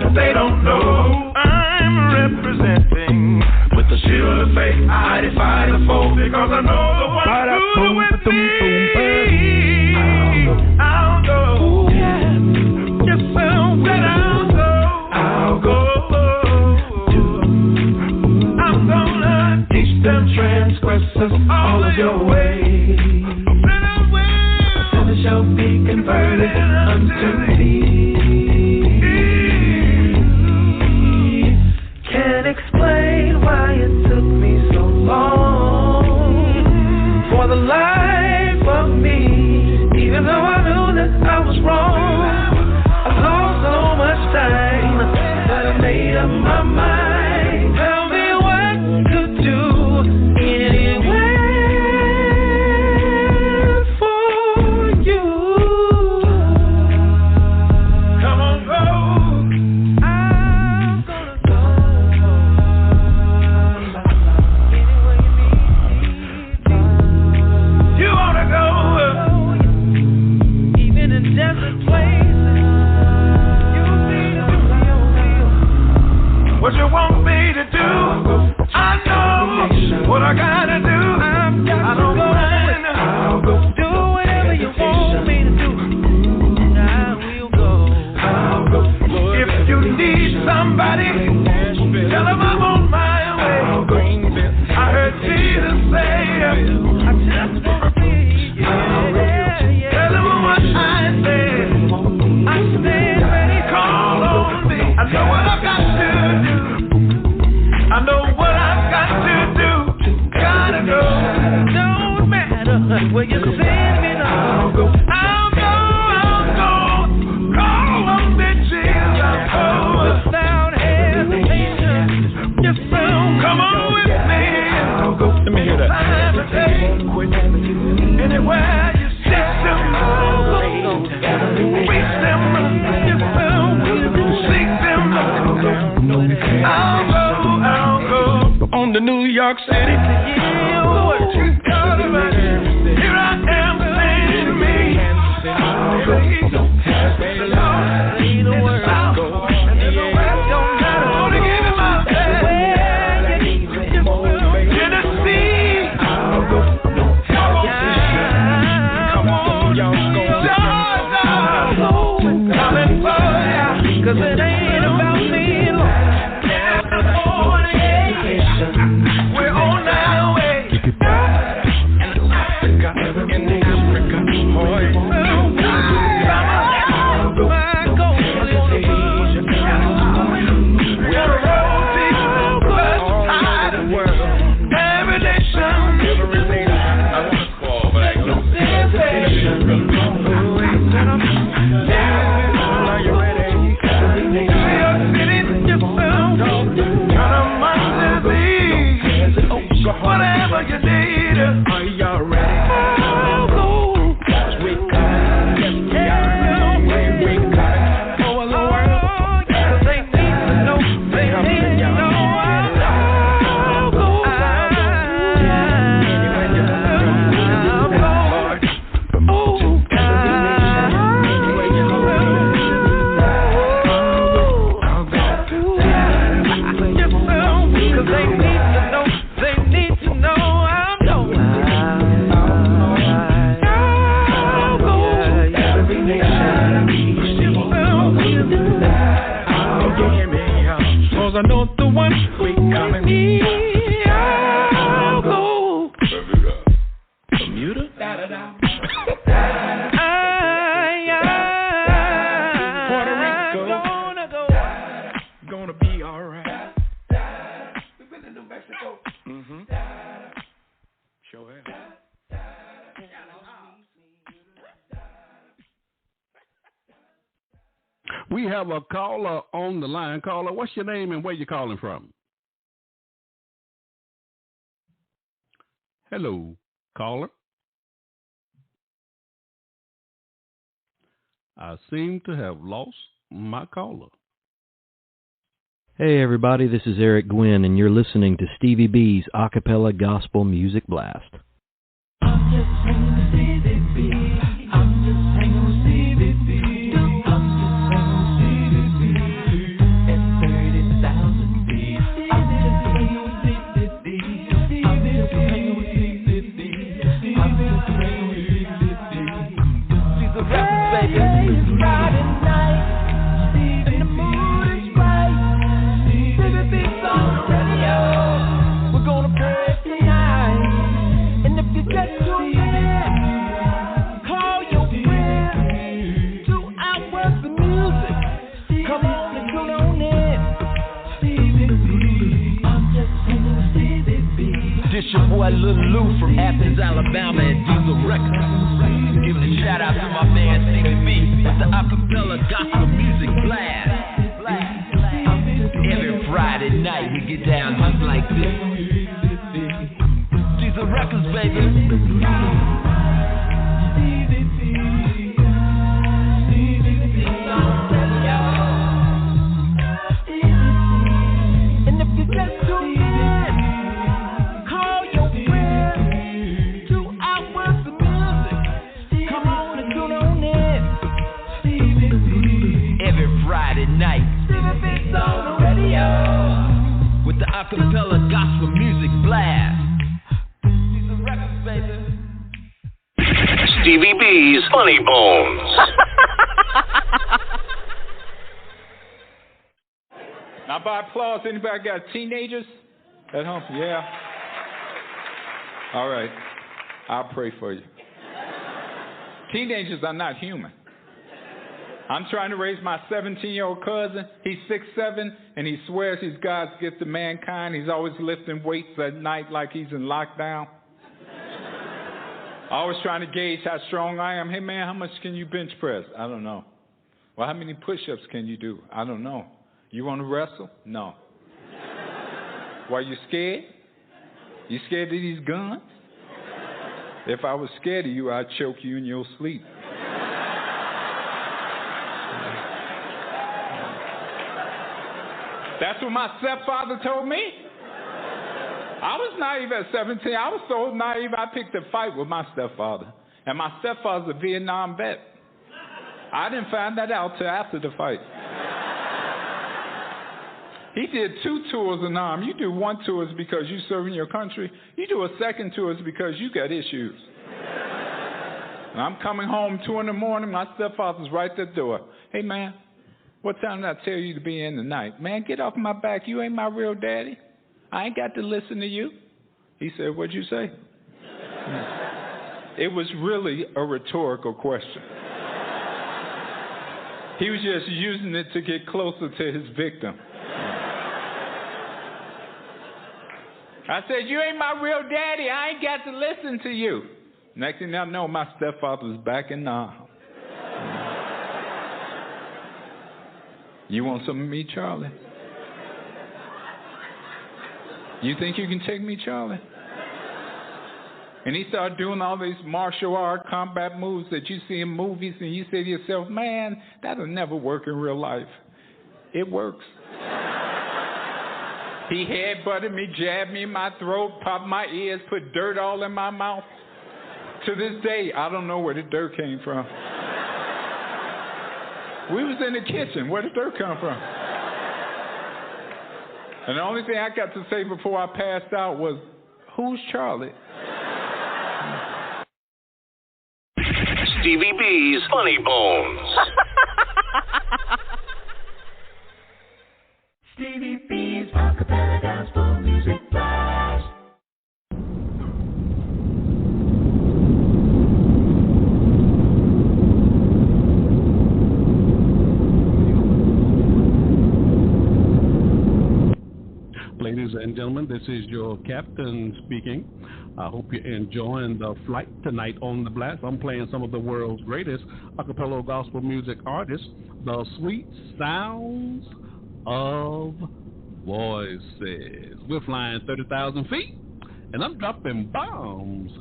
if they don't know I'm representing. The shield of faith, I defy the foe because I know the one who's with me. I'll go. Yes, I'll go. I'm gonna teach them transgressors all of your ways. Sinners shall be converted unto thee. Can't explain why it took me so long for the life of me, even though I knew that I was wrong. I lost so much time that I made up my mind. Tell me what to do anywhere for you. Come on, go. What you want me to do? I know what I gotta do. I don't mind. I'll go. Do whatever you want me to do. I will go. I'll go. If you need somebody, tell them I'm on my way. I heard Jesus say, I just wanna be. Tell them what I said. I stand ready. Call on me. I know what I got to do. I know what I've got to do. Gotta go. Don't matter where you send me now. I'll go. I'll go. I'll go. Call on me, Jesus. I'll go without hesitation. Yes, come on with me. I'll go. Let me hear that. Anywhere you see them, I'll go. Reach them. Yes, seek them. I'll go on to New York City. Here I am, send me. I'll go. In the South, in the West, don't matter. I wanna give it my best. Tennessee. I'll go. Come on, y'all. Georgia. whatever you need. Are y'all ready? I'll go. We coming, yes we are. We coming over the world. 'Cause they need to know, they need to know. I'll go. I know the one we coming. I'll go. Bermuda? Puerto Rico. Gonna be alright. We've been to New Mexico. Sure have. We have a caller on the line. Caller, what's your name and where you calling from? Hello, caller. I seem to have lost my caller. Hey everybody, this is Eric Gwynn, and you're listening to Stevie B's Acappella Gospel Music Blast. I'm just hanging with Stevie B. I'm just hanging with Stevie B. I'm just hanging with Stevie B. At 30,000 feet. I'm just hanging with Stevie B. I'm just hanging with Stevie B. I'm just hanging with Stevie B. She's a rapper, baby. It's Friday night. And the mood is right. Stevie B's on the radio. We're gonna play it tonight. And if you get too bad, call your friend. 2 hours of music. Come on and tune on in. Stevie B. I'm just hanging with Stevie B. This your boy Lil Lou from Athens, Alabama at Diesel Records. Giving a shout out to my man Stevie B with the Acappella Gospel Music Blast. Every Friday night we get down just like this. Diesel Records, baby. And if you get too bad, call your friend. 2 hours of music. Come on and tune on in. Every Friday night Stevie B's on the radio. with the Acappella Gospel Music Blast. Stevie B's Funny Bones. Now, by applause, anybody got teenagers at home? Yeah. All right. I'll pray for you. Teenagers are not human. I'm trying to raise my 17-year-old cousin. He's 6'7", and he swears he's God's gift to mankind. He's always lifting weights at night like he's in lockdown. Always trying to gauge how strong I am. Hey, man, how much can you bench press? I don't know. Well, how many push-ups can you do? I don't know. You want to wrestle? No. Why, you scared? You scared of these guns? If I was scared of you, I'd choke you in your sleep. That's what my stepfather told me. I was naive at 17. I was so naive I picked a fight with my stepfather. And my stepfather's a Vietnam vet. I didn't find that out till after the fight. He did 2 tours in arm. You do 1 tour is because you serving your country. You do a second tour is because you got issues. And I'm coming home 2 in the morning. My stepfather's right at the door. Hey, man, what time did I tell you to be in tonight? Man, get off my back. You ain't my real daddy. I ain't got to listen to you. He said, what'd you say? It was really a rhetorical question. He was just using it to get closer to his victim. I said, you ain't my real daddy. I ain't got to listen to you. Next thing I know, my stepfather's back in the house. You want some of me, Charlie? You think you can take me, Charlie? And he started doing all these martial art combat moves that you see in movies, and you say to yourself, man, that'll never work in real life. It works. He headbutted me, jabbed me in my throat, popped my ears, put dirt all in my mouth. To this day, I don't know where the dirt came from. We was in the kitchen. Where did dirt come from? And the only thing I got to say before I passed out was, who's Charlie? Stevie B's Funny Bones. Stevie B's Acappella Gospel Music Blast. Ladies and gentlemen, this is your captain speaking. I hope you're enjoying the flight tonight on the blast. I'm playing some of the world's greatest acapella gospel music artists, the sweet sounds of voices. We're flying 30,000 feet, and I'm dropping bombs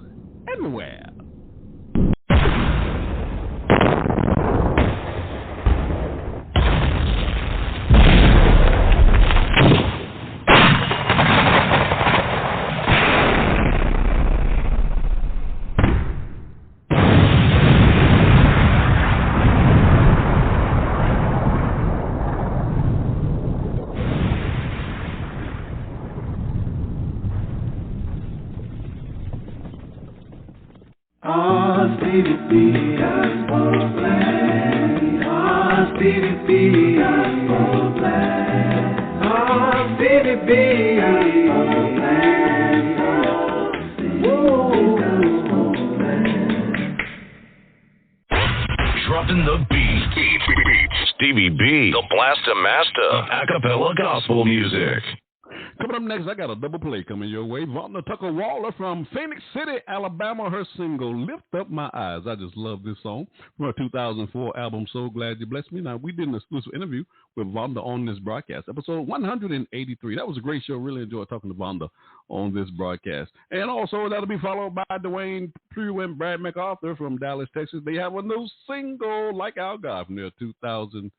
everywhere. Stevie B, gospel blast. Stevie B, gospel blast. Stevie B, gospel blast. Gospel blast. Dropping the beat. Stevie B, the blaster master of acapella gospel music. Coming up next, I got a double play coming your way. Vonda Tucker Waller from Phoenix City, Alabama. Her single, Lift Up My Eyes. I just love this song from her 2004 album, So Glad You Blessed Me. Now, we did an exclusive interview with Vonda on this broadcast, episode 183. That was a great show. Really enjoyed talking to Vonda on this broadcast. And also, that'll be followed by Dwayne Pugh and Brad MacArthur from Dallas, Texas. They have a new single, Like Our God, from their 2019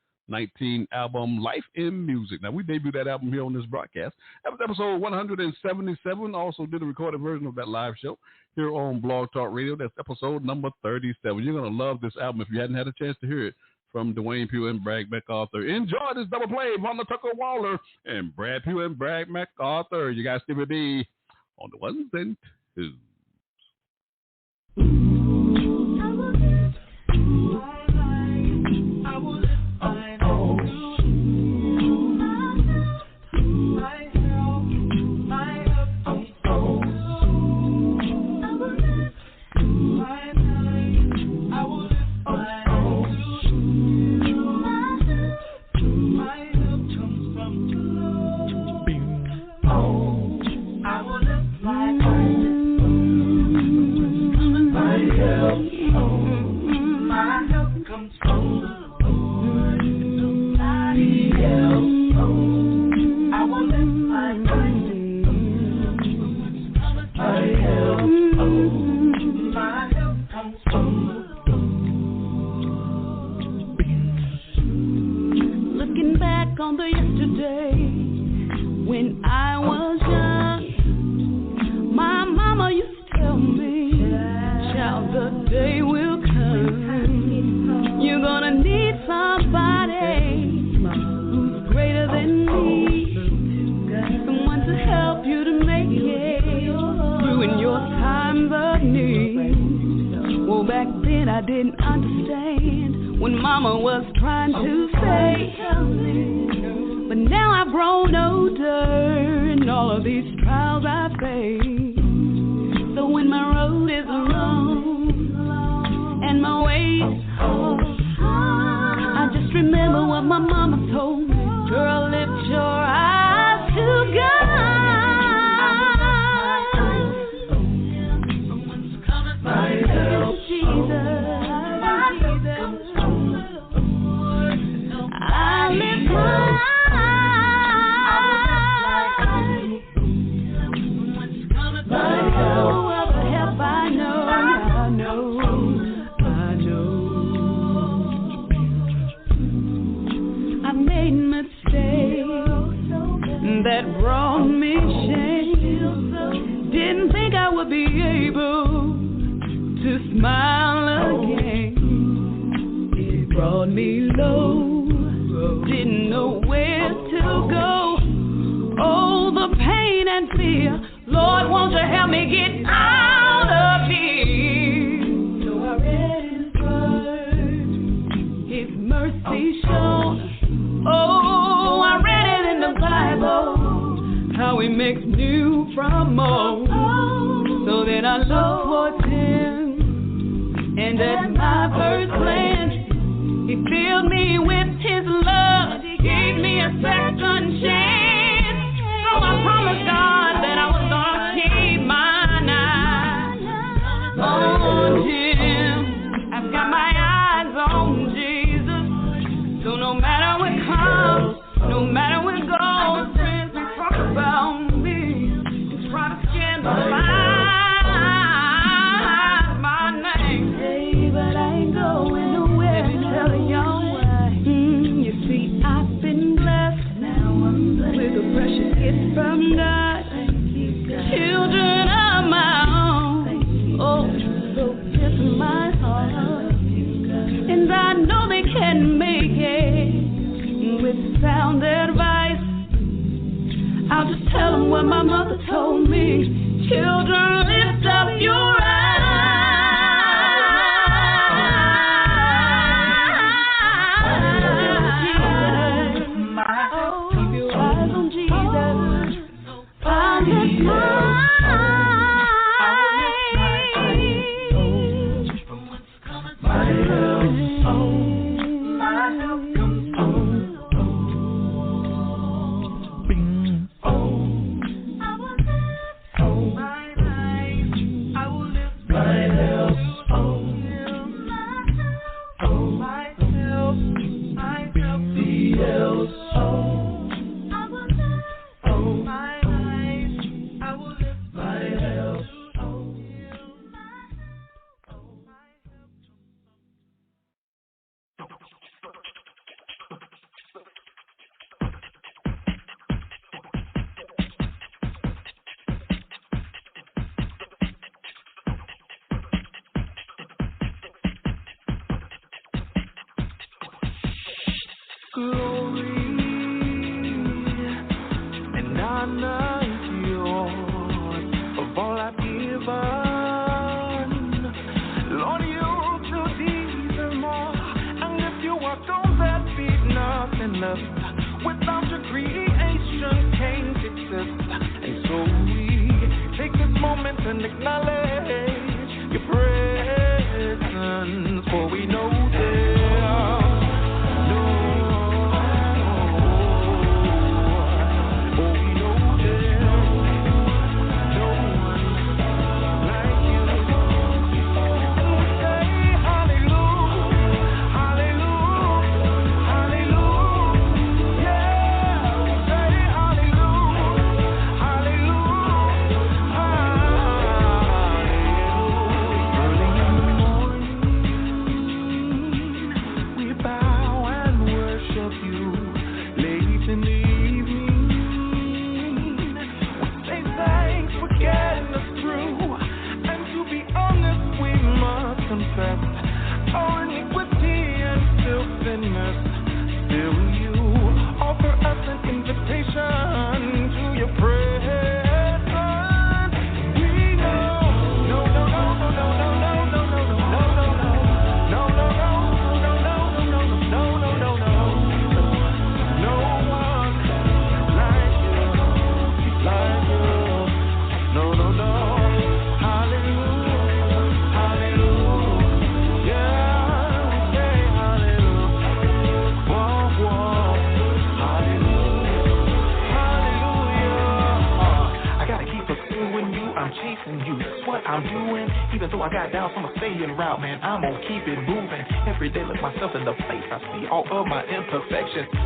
album, Life in Music. Now, we debuted that album here on this broadcast. That was episode 177. Also did a recorded version of that live show here on Blog Talk Radio. That's episode number 37. You're going to love this album if you hadn't had a chance to hear it from Dwayne Pugh and Brad MacArthur. Enjoy this double play of Vonda Tucker Waller and Brad Pugh and Brad MacArthur. You guys Stevie B on the ones and twos. On the yesterday when I was young, my mama used to tell me, child, the day will come, you're gonna need somebody who's greater than me, someone to help you to make it through in your times of need. Well, back then I didn't understand when mama was trying to say, but now I've grown older and all of these trials I face. So when my road is long and my way is hard, I just remember what my mama told me. Girl, lift your eyes to God. My help, Jesus. I lift my eyes. My help I to smile again. It brought me low, didn't know where to go. Oh, the pain and fear, Lord, won't you help me get out of here? So I read His word, His mercy shown. Oh, I read it in the Bible, how He makes new from old. So then I look towards Him, and at my first glance, He filled me with His love, He gave me a second chance. So I promised God that I was gonna keep my eye on Him. I've got my eyes on Jesus. So no matter what comes, no matter what goes, friends will talk about me and try to scandalize my name. Hey, but I ain't going nowhere. Let me tell y'all why. You see, I've been blessed with a precious gift from God. Children of my own. Oh, so kiss my heart. And I know they can make it with sound advice. I'll just tell them what my mother told me. Children, lift up your eyes. Keep your eyes on Jesus. I lift my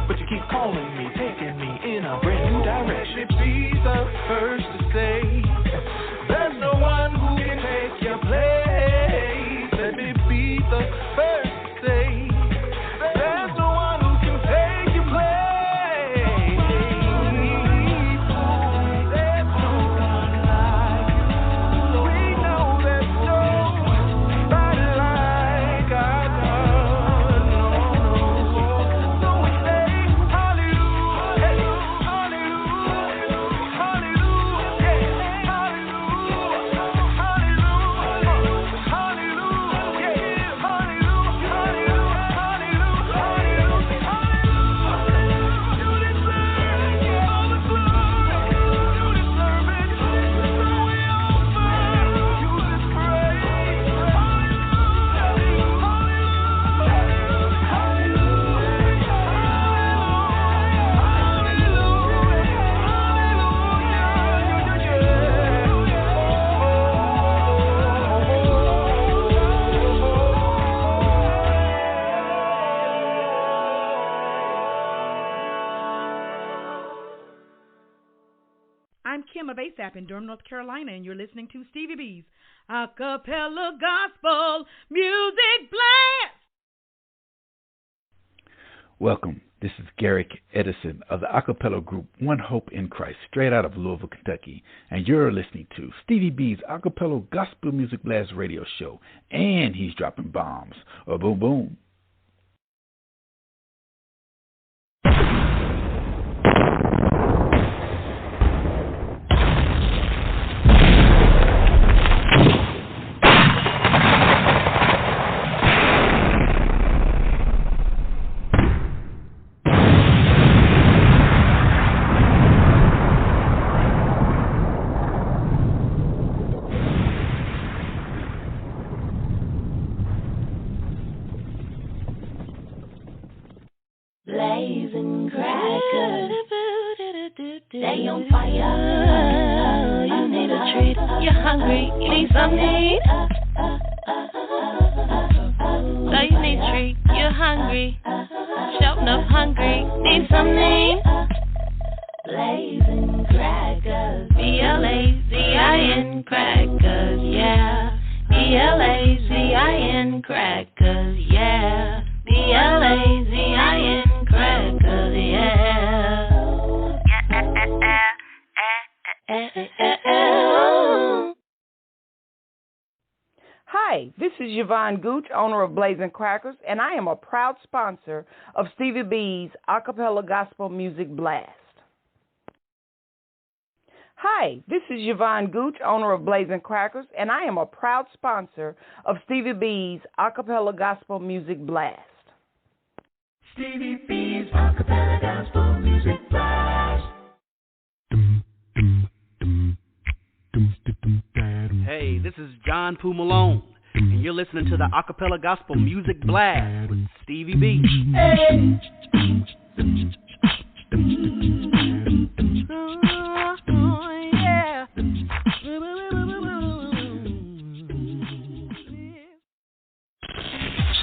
but you keep calling me, taking me in a brand new direction. Let me be the first to say, there's no one who can take your place. Let me be the first to say, there's no one who can take your place. There's no one like you. We know there's no ASAP in Durham, North Carolina, and you're listening to Stevie B's Acappella Gospel Music Blast. Welcome. This is Garrick Edison of the Acappella group One Hope in Christ, straight out of Louisville, Kentucky, and you're listening to Stevie B's Acappella Gospel Music Blast radio show, and he's dropping bombs. Boom, boom. Blazing crackers, they on fire. You need a treat. You're hungry. You need something to eat. So you need a treat. You're hungry. Shouting up hungry. Need something to eat. Blazing crackers. BLAZIN crackers. Yeah. BLAZIN crackers. Yeah. BLAZIN crackers, yeah. Hi, this is Yvonne Gooch, owner of Blazing Crackers, and I am a proud sponsor of Stevie B's Acappella Gospel Music Blast. Hi, this is Yvonne Gooch, owner of Blazing Crackers, and I am a proud sponsor of Stevie B's Acappella Gospel Music Blast. Stevie B's Acappella Gospel Music Blast. Hey, this is John Poo Malone, and you're listening to the Acappella Gospel Music Blast with Stevie B. Hey.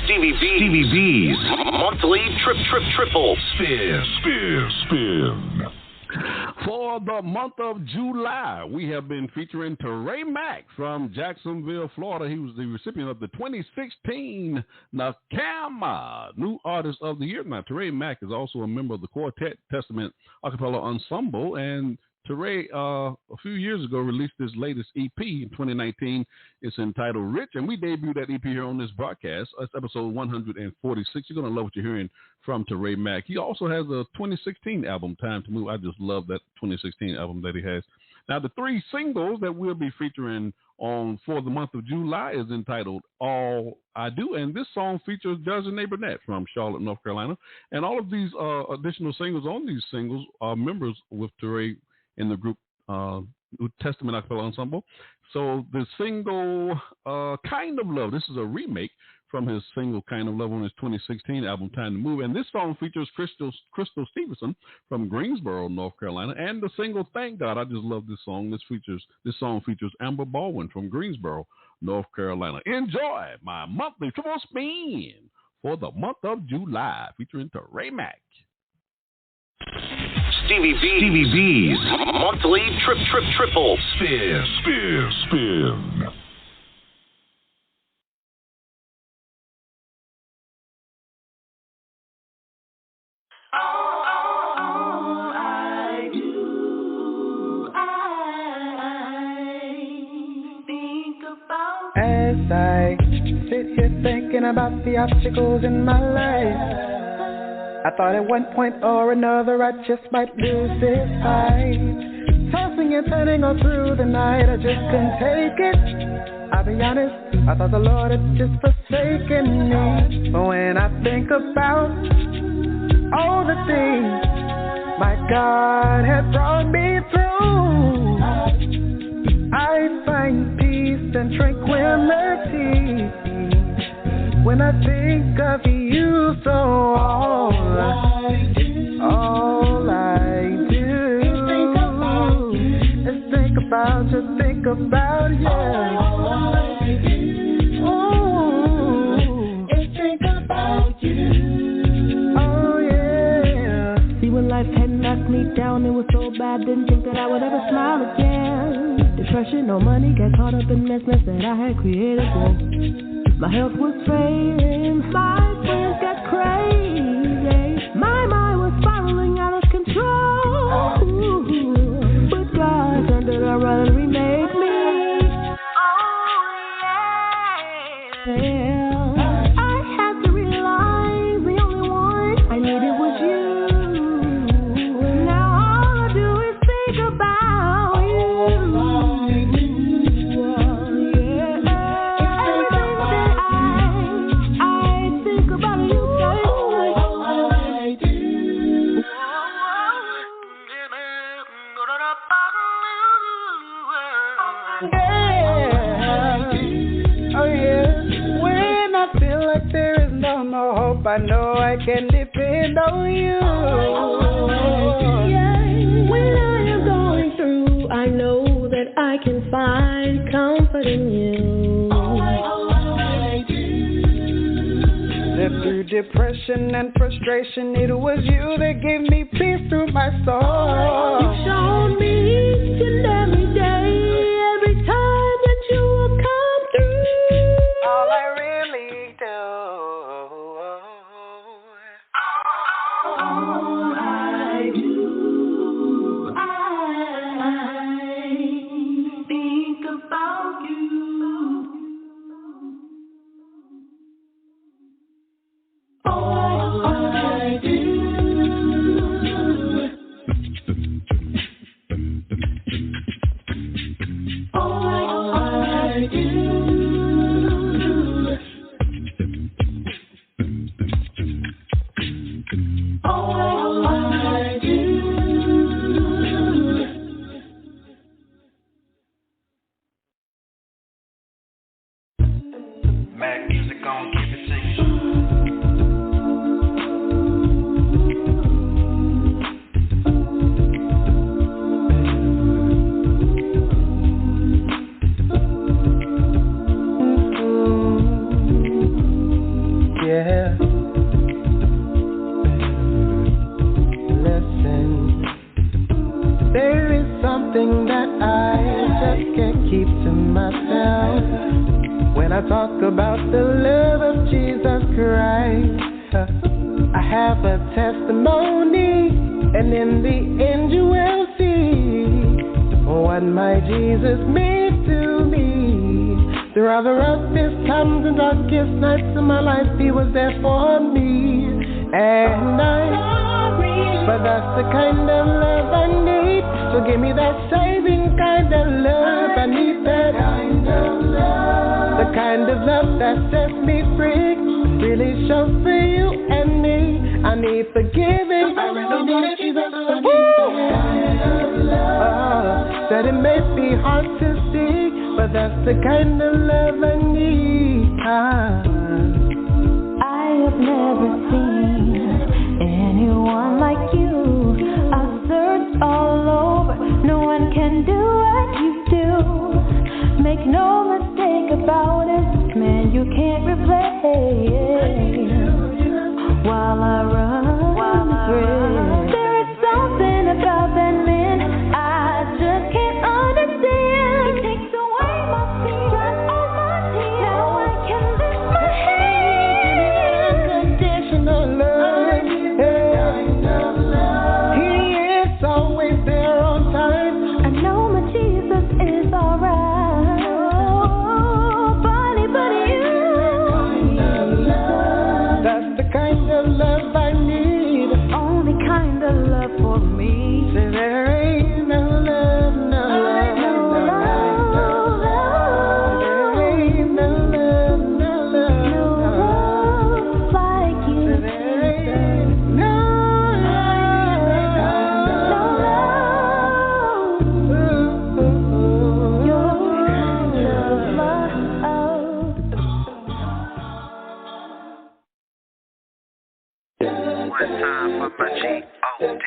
Stevie B's monthly triple spin. For the month of July, we have been featuring Mack from Jacksonville, Florida. He was the recipient of the 2016 NACAMA New Artist of the Year. Now, Mack is also a member of the Quartet Testament Acappella Ensemble, and Ture, a few years ago, released his latest EP in 2019. It's entitled Rich, and we debuted that EP here on this broadcast. It's episode 146. You're going to love what you're hearing from Ture Mack. He also has a 2016 album, Time to Move. I just love that 2016 album that he has. Now, the three singles that we'll be featuring on for the month of July is entitled All I Do, and this song features Desiree Burnett from Charlotte, North Carolina. And all of these additional singles on these singles are members with Ture in the group New Testament Acappella Ensemble. So the single Kind of Love, this is a remake from his single Kind of Love on his 2016 album Time to Move. And this song features Crystal Stevenson from Greensboro, North Carolina. And the single Thank God, I just love this song. This song features Amber Baldwin from Greensboro, North Carolina. Enjoy my monthly triple spin for the month of July featuring Ture Mack. Stevie B's monthly triple spin. All I do, I think about. As I sit here thinking about the obstacles in my life, I thought at one point or another I just might lose this fight. Tossing and turning all through the night, I just couldn't take it. I'll be honest, I thought the Lord had just forsaken me. But when I think about all the things my God had brought me through, I find peace and tranquility when I think of you. So all I do is think about you, think about you. All I do is think about you. Oh yeah. See, when life had knocked me down, it was so bad, didn't think that I would ever smile again. Depression, no money, got caught up in mess that I had created. Whoa. My health was failing, my friends got crazy. My mind was spiraling out of control. But God turned it around and remade me. Oh yeah. I had to realize the only one I needed was you. Now all I do is think about you. I know I can depend on you. When I am going through, I know that I can find comfort in you. That through depression and frustration, it was you that gave me peace through my soul. You showed me each and every day, every time that you will come through. All I really do. All I do, I think about you. All I do. All I do. All I do. Mack music gon' give it to you. Yeah. Listen, there is something that I just can't keep to myself. When I talk about the love of Jesus Christ, I have a testimony, and in the end you will see what my Jesus meant to me. Through all the roughest times and darkest nights of my life, He was there for me. And but that's the kind of love I need. So give me that saving kind of love. I need that kind of love. The kind of love that sets me free. Really shows for you and me. I need forgiving. I really need Jesus. I need that kind of love. That it may be hard to see, but that's the kind of love I need. I have never seen anyone like you. I've searched all over, no one can do what you do. Make no mistake about it, man, you can't replace. While I run this race, there is something about that man I just can't understand. He takes away my fear, all my tears. Now I can lift my hand. Unconditional love. He is always there on time. I know my Jesus is alright. Funny, but you. That's the kind of love I need. The only kind of love for me. So there ain't no love, no love, no love. There ain't no love, no love, no love like you. So there ain't no love, your kind of love. One time for my G-O-D.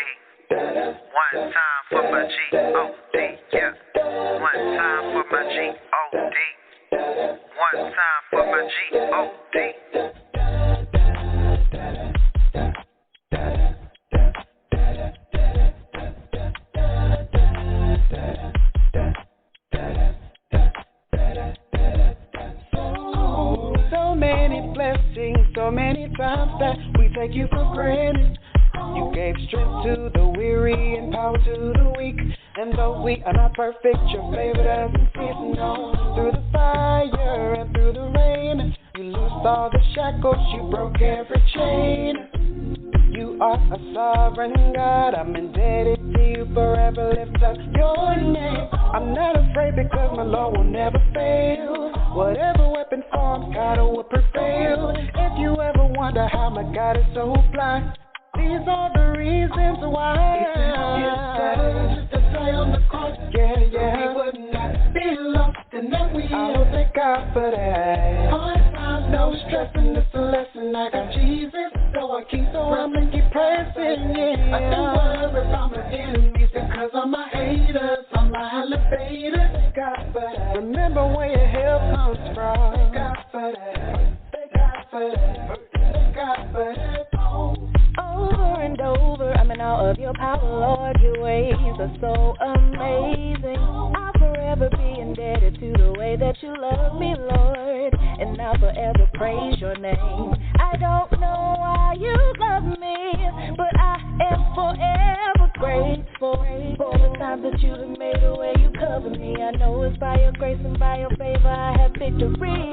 One time for my G-O-D. Yeah. One time for my G-O-D. One time for my G-O-D. so many times that we take you for granted. You gave strength to the weary and power to the weak. And though we are not perfect, your favor doesn't cease. No, through the fire and through the rain, you loosed all the shackles, you broke every chain. You are a sovereign God, I'm indebted to you forever, lift up your name. I'm not afraid because my Lord will never fail. Whatever weapon formed, God will prevail. If you ever wonder how my God is so blind, these are the reasons why. It's the die on the cross, yeah. We would not be lost, and then we will thank God for that. Hard times, no stressing, it's a lesson. I got Jesus, so I keep running, keep pressing, yeah. I don't worry about my enemies because of my haters, I'm my elevator. Thank God for that. Remember where your help comes from. Thank God for that. Thank God for that. Thank God for that. Over and over, I'm in awe of your power, Lord. Your ways are so amazing. I'll forever be indebted to the way that you love me, Lord, and I'll forever praise your name. I don't know why you love me, but I am forever grateful for the times that you have made the way you cover me. I know it's by your grace and by your favor I have victory.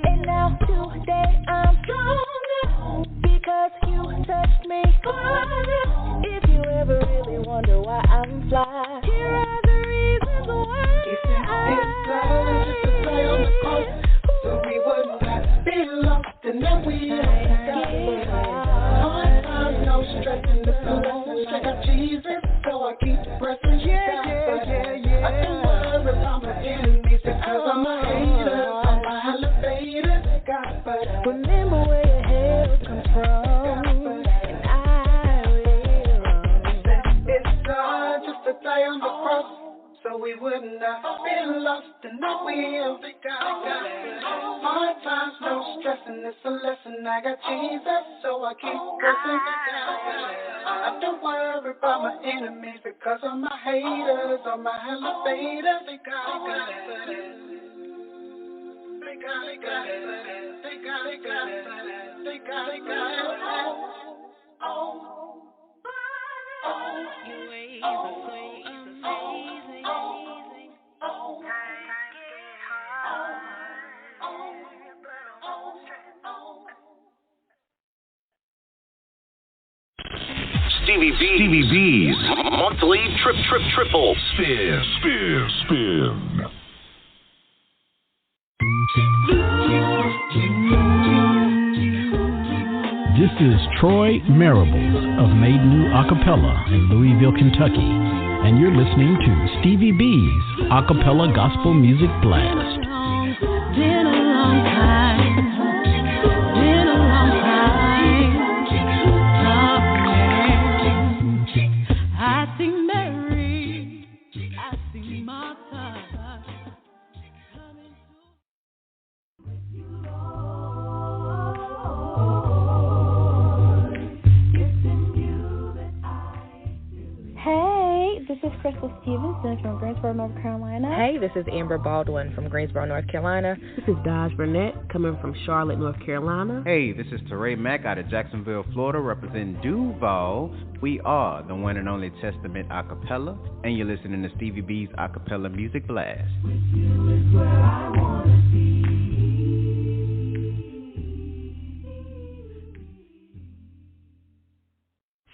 And now today I'm stronger because you touched me. If you ever really wonder why I'm fly, here are the reasons why. It's just a play on the cross, so we would not be lost, and then we hard times, no stressing, the lesson. I got Jesus, so I keep pressing. Yeah. I don't worry about my enemies because I'm a hater, I'm my elevator. Remember where your help comes from. Die on the cross, so we would not be lost, and I will be God. Hard times, no stressing, it's a lesson. I got Jesus, so I keep pressing. I don't worry about my enemies because of my haters, on my elevator. They got it. Your ways are so amazing. Stevie B's monthly triple spin. This is Troy Marables of Made New Acappella in Louisville, Kentucky, and you're listening to Stevie B's Acappella Gospel Music Blast. Been a long time. Been a long time. I see Mary. I see Martha. Hey, this is Crystal Stevenson from Greensboro, North Carolina. Hey, this is Amber Baldwin from Greensboro, North Carolina. This is Dodge Burnett coming from Charlotte, North Carolina. Hey, this is Ture Mack out of Jacksonville, Florida, representing Duval. We are the one and only Testament Acappella, and you're listening to Stevie B's Acappella Music Blast. With you is where I want to be.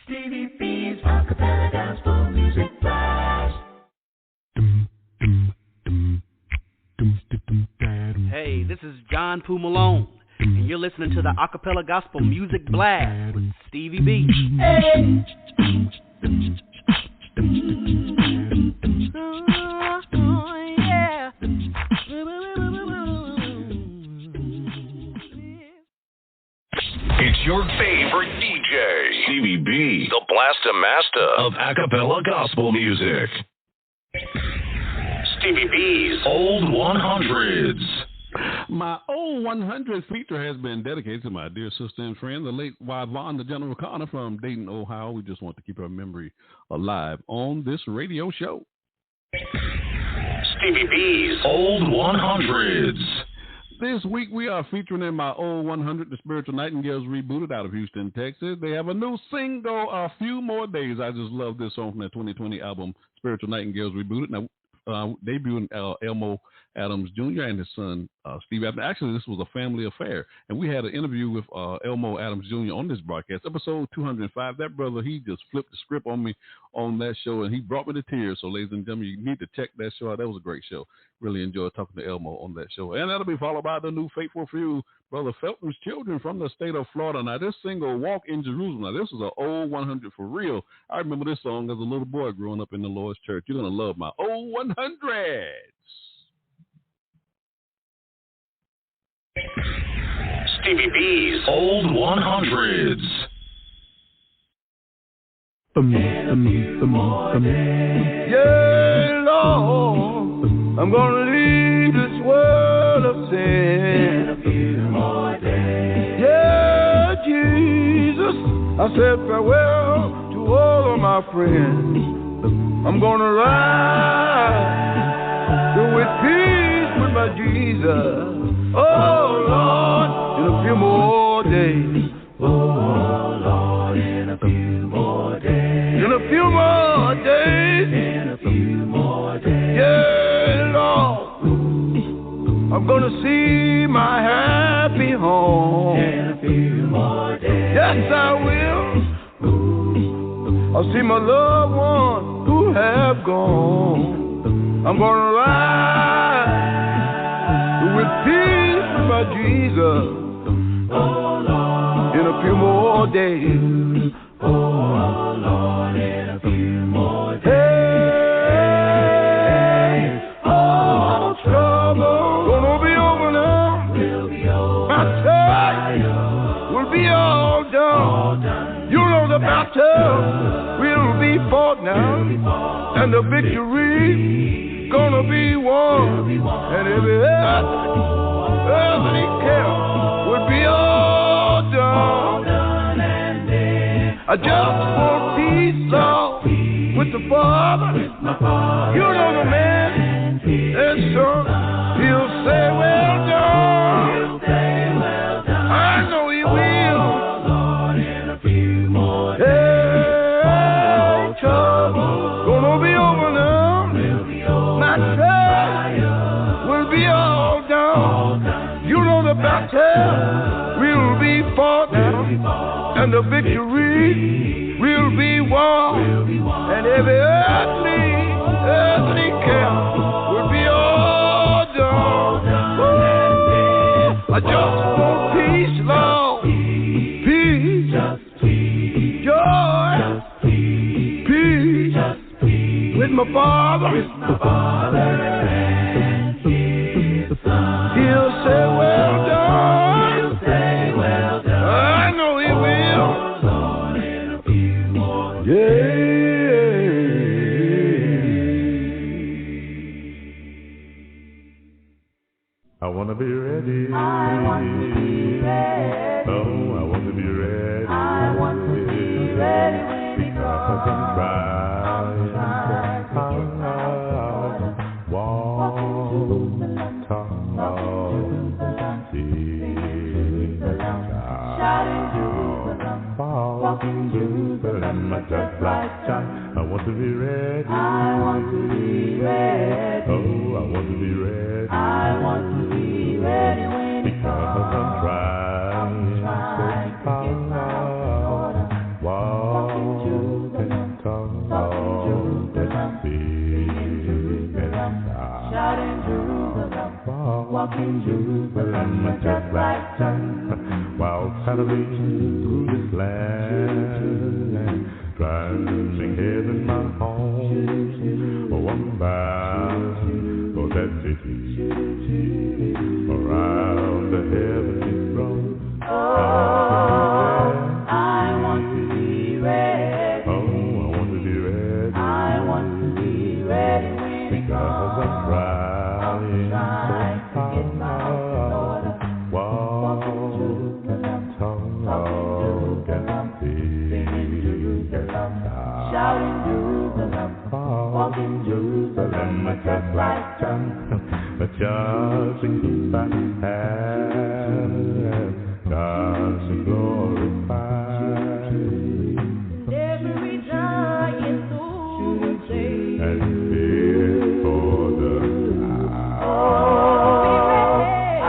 Stevie B's Acappella Gospel Music Blast. Hey, this is John Poo Malone, and you're listening to the Acappella Gospel Music Blast with Stevie B. Hey. Yeah. It's your favorite DJ, Stevie B, the Blaster Master of Acappella Gospel Music. Stevie B's Old 100s. My old 100 feature has been dedicated to my dear sister and friend, the late Yvonne, the General Connor from Dayton, Ohio. We just want to keep her memory alive on this radio show. Stevie B's Old 100s. This week we are featuring in my old 100, the Spiritual Nightingales Rebooted out of Houston, Texas. They have a new single, A Few More Days. I just love this song from their 2020 album, Spiritual Nightingales Rebooted. Now, debuting Elmo Adams Jr. and his son, Steve Adams. Actually, this was a family affair. And we had an interview with Elmo Adams Jr. on this broadcast, episode 205. That brother, he just flipped the script on me on that show, and he brought me to tears. So, ladies and gentlemen, you need to check that show out. That was a great show. Really enjoyed talking to Elmo on that show. And that'll be followed by the new Faithful Few, Brother Felton's Children from the state of Florida. Now, this single, Walk in Jerusalem, now, this is an old 100 for real. I remember this song as a little boy growing up in the Lord's church. You're going to love my old 100s. Stevie B's Old 100s. Yeah, Lord, I'm gonna leave this world of sin. In a few more days. Yeah, Jesus, I said farewell to all of my friends. I'm gonna ride with peace with my Jesus. Oh, Lord, in a few more days. Oh, Lord, in a few more days. In a few more days. In a few more days. Yeah, Lord, I'm gonna see my happy home. In a few more days. Yes, I will. I'll see my loved ones who have gone. I'm gonna ride with peace with my Jesus. Oh, Lord, in a few more days. Oh, Lord, in a few more days. Hey, all trouble gonna be over now. Will be over. My time will be all done. You know the battle will be fought now, and the victory gonna be won, and every care will be all done. I just want peace, Lord, with the Father. You know the man and son. He'll say, well done. I know he will. Hey, trouble gonna be over now. My trial will be all done. You know the battle will be fought now, and the victory will be won, and every earthly care will be all done. I just want peace, Lord, peace, joy, peace, with my Father. He'll say, well done. I know he will. Yeah. I want to be ready. Oh, I want to be ready. Because I'm trying. Walking Jerusalem, just like John. I want to be ready. I want to be ready. Oh, I want to be ready. I want to be ready when it comes. Because I'm trying to get walking Jerusalem, shouting Jerusalem, walking Jerusalem, just like John. While traveling through this land, trying to make heaven my home. Oh, I'm bound for that city, around the heavenly throne. Oh, I want to be ready. Oh, I want to be ready. I want to be ready because I'm trying so hard. Shouting Jerusalem, walking Jerusalem, just like John. But just glorified, just glorified. Every giant soul will say, and fear for the I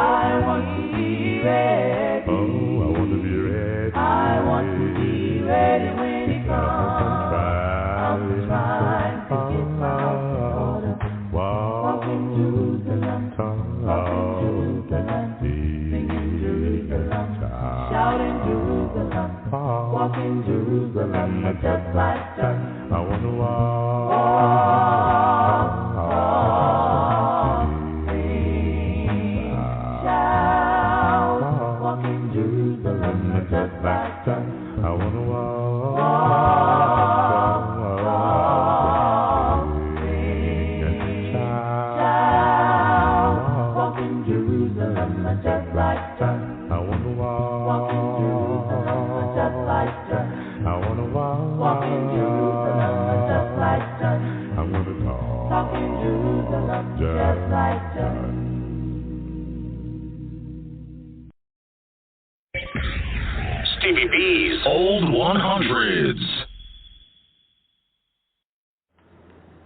want to be ready. Oh, I want to be ready. I want to be ready when it comes. I'm trying to get my order. Walking Jerusalem, walking Jerusalem, singing Jerusalem, shouting Jerusalem, walking Jerusalem, just like that. I want to walk, sing, shout, walking Jerusalem, just like that. I want to walk, just like that. I want to walk, walking Jerusalem, just like that. I want to walk, walking Jerusalem, just like that. I want to talk, talking Jerusalem, just like that. Stevie B's Old 100s.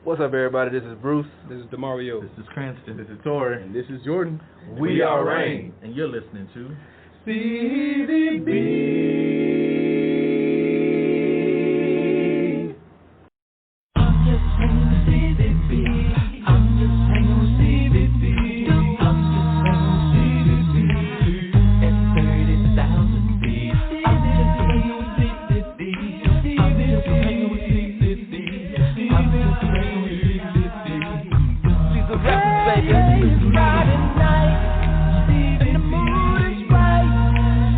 What's up, everybody? This is Bruce. This is DeMario. This is Cranston. This is Ture. And this is Jordan. We are R.A.I.N. And you're listening to Stevie B. I'm just hanging with Stevie B. I'm just hanging with Stevie B. I'm just hanging with Stevie B. At 30,000 feet. I'm just hanging with Stevie B. I'm just hanging with Stevie B. I'm just hanging with Stevie B. She's a rapper, baby. It's Friday night. And the mood is right.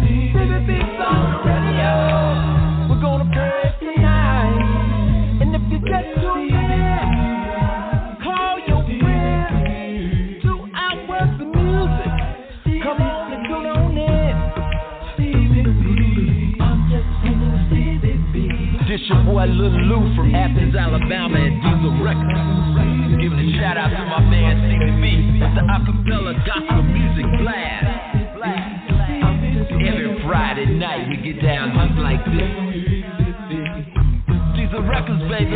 Stevie B's on the radio. We're gonna play it tonight. And if you get too bad, call your friends. 2 hours of music. Come on and tune on in. Stevie B. I'm just hanging with Stevie B. This your boy Lil Lou from Athens, Alabama, and Diesel Records. Giving a shout out to my man Stevie B with the Acappella Gospel Music Blast. Every Friday night we get down just like this. Diesel Records, baby.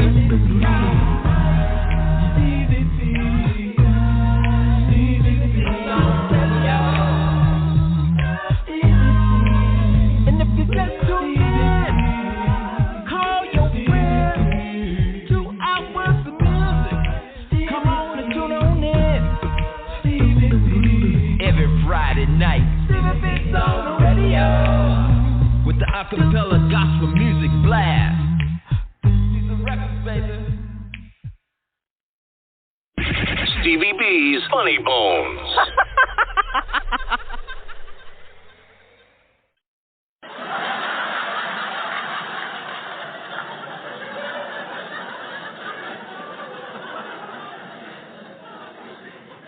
And if you get too bad, call your friends. 2 hours of music. Come on and tune on in. Every Friday night Stevie B's on the radio. with the Acappella Gospel Music Blast. These are records, baby. Stevie B's Funny Bones.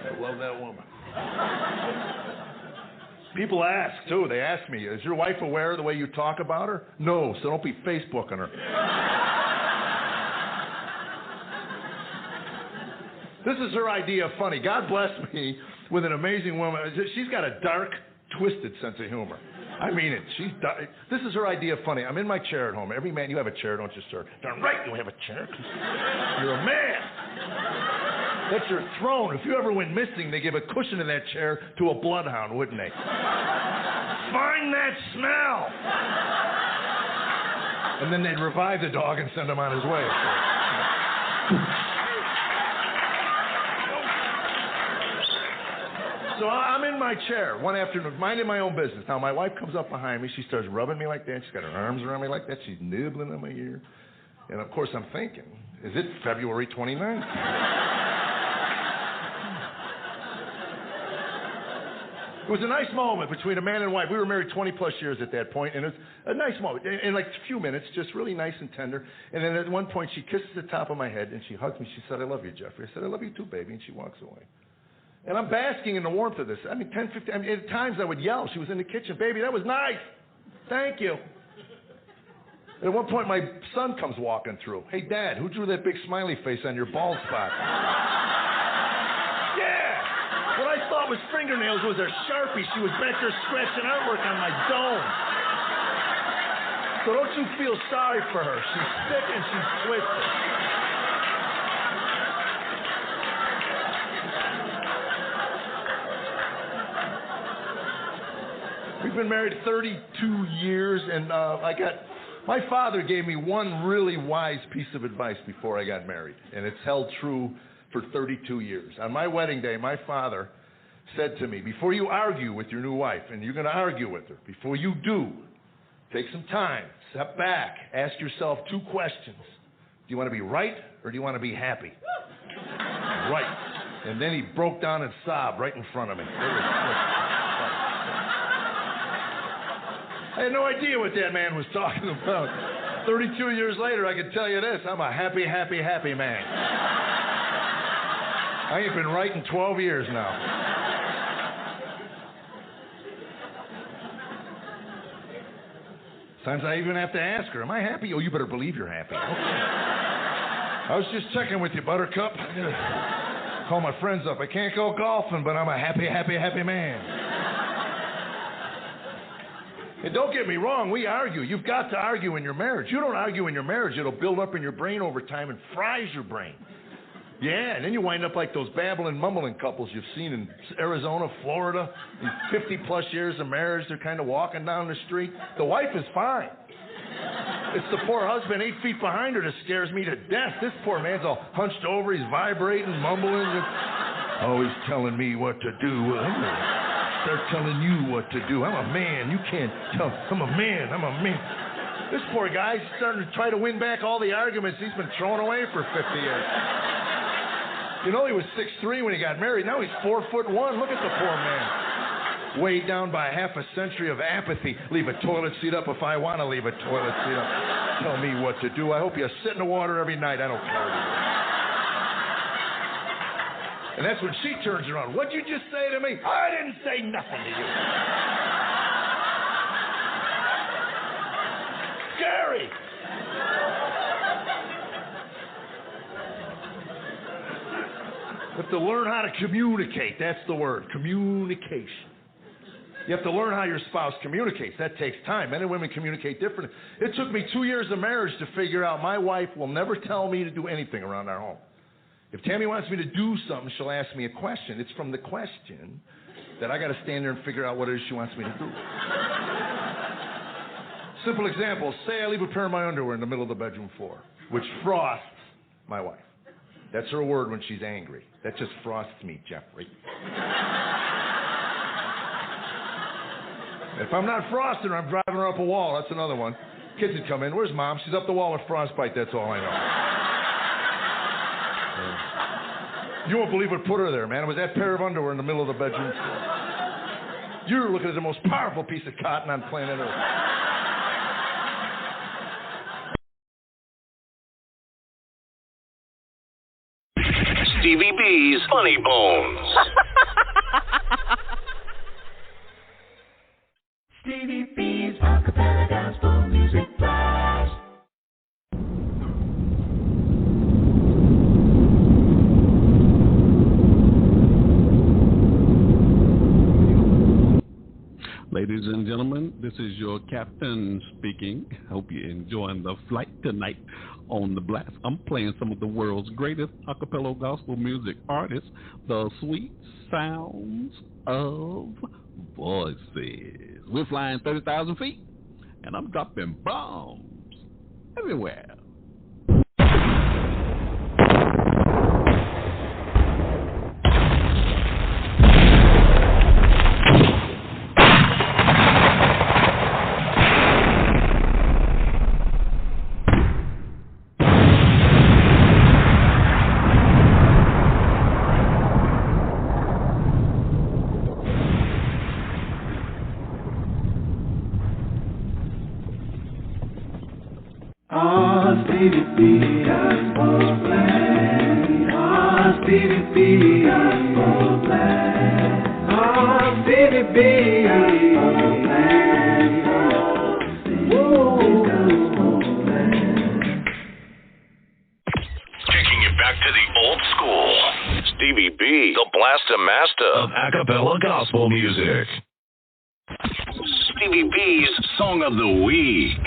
I love that woman. People ask, too. They ask me, is your wife aware of the way you talk about her? No, so don't be Facebooking her. This is her idea of funny. God bless me with an amazing woman. She's got a dark, twisted sense of humor. I mean it. This is her idea of funny. I'm in my chair at home. Every man, you have a chair, don't you, sir? Darn right you have a chair. You're a man. That's your throne. If you ever went missing, they give a cushion in that chair to a bloodhound, wouldn't they? Find that smell. And then they'd revive the dog and send him on his way. So I'm in my chair one afternoon, minding my own business. Now, my wife comes up behind me. She starts rubbing me like that. She's got her arms around me like that. She's nibbling on my ear. And, of course, I'm thinking, is it February 29th? It was a nice moment between a man and wife. We were married 20-plus years at that point, and it was a nice moment. In like a few minutes, just really nice and tender. And then at one point, she kisses the top of my head, and she hugs me. She said, I love you, Jeffrey. I said, I love you too, baby. And she walks away. And I'm basking in the warmth of this. I mean, 10, 15, at times I would yell. She was in the kitchen. Baby, that was nice. Thank you. And at one point, my son comes walking through. Hey, Dad, who drew that big smiley face on your bald spot? Yeah, what thought was fingernails was her Sharpie. She was back there scratching artwork on my dome. So don't you feel sorry for her. She's sick and she's twisted. We've been married 32 years, and my father gave me one really wise piece of advice before I got married, and it's held true for 32 years. On my wedding day, my father said to me, before you argue with your new wife, and you're going to argue with her, before you do, take some time, step back, ask yourself 2 questions. Do you want to be right, or do you want to be happy? Right. And then he broke down and sobbed right in front of me. I had no idea what that man was talking about. 32 years later, I can tell you this, I'm a happy, happy, happy man. I ain't been right in 12 years now. Sometimes I even have to ask her, am I happy? Oh, you better believe you're happy. Okay. I was just checking with you, Buttercup. I gotta call my friends up. I can't go golfing, but I'm a happy, happy, happy man. And don't get me wrong, we argue. You've got to argue in your marriage. You don't argue in your marriage, it'll build up in your brain over time and fries your brain. Yeah, and then you wind up like those babbling, mumbling couples you've seen in Arizona, Florida. 50-plus years of marriage, they're kind of walking down the street. The wife is fine. It's the poor husband 8 feet behind her that scares me to death. This poor man's all hunched over, he's vibrating, mumbling. Always telling me what to do. Start telling you what to do. I'm a man. You can't tell. I'm a man. This poor guy's starting to try to win back all the arguments he's been throwing away for 50 years. You know, he was 6'3" when he got married. Now he's 4'1". Look at the poor man. Weighed down by half a century of apathy. Leave a toilet seat up if I want to leave a toilet seat up. Tell me what to do. I hope you sit in the water every night. I don't care. And that's when she turns around. What'd you just say to me? I didn't say nothing to you. Scary. You have to learn how to communicate. That's the word, communication. You have to learn how your spouse communicates. That takes time. Men and women communicate differently. It took me 2 years of marriage to figure out my wife will never tell me to do anything around our home. If Tammy wants me to do something, she'll ask me a question. It's from the question that I got to stand there and figure out what it is she wants me to do. Simple example, say I leave a pair of my underwear in the middle of the bedroom floor, which frosts my wife. That's her word when she's angry. That just frosts me, Jeffrey. If I'm not frosting her, I'm driving her up a wall. That's another one. Kids would come in. Where's Mom? She's up the wall with frostbite. That's all I know. You won't believe what put her there, man. It was that pair of underwear in the middle of the bedroom floor. You're looking at the most powerful piece of cotton on planet Earth. Stevie B's Funny Bones. Stevie B's Acappella Gospel Music Blast. Ladies and gentlemen, this is your captain speaking. Hope you're enjoying the flight tonight on the blast. I'm playing some of the world's greatest a cappella gospel music artists, the sweet sounds of voices. We're flying 30,000 feet, and I'm dropping bombs everywhere. Stevie B, Gospel Blast. Stevie B, Gospel Blast. Stevie B, Gospel Taking you back to the old school. Stevie B, the Blaster Master of Acappella Gospel Music. Stevie B's Song of the Week.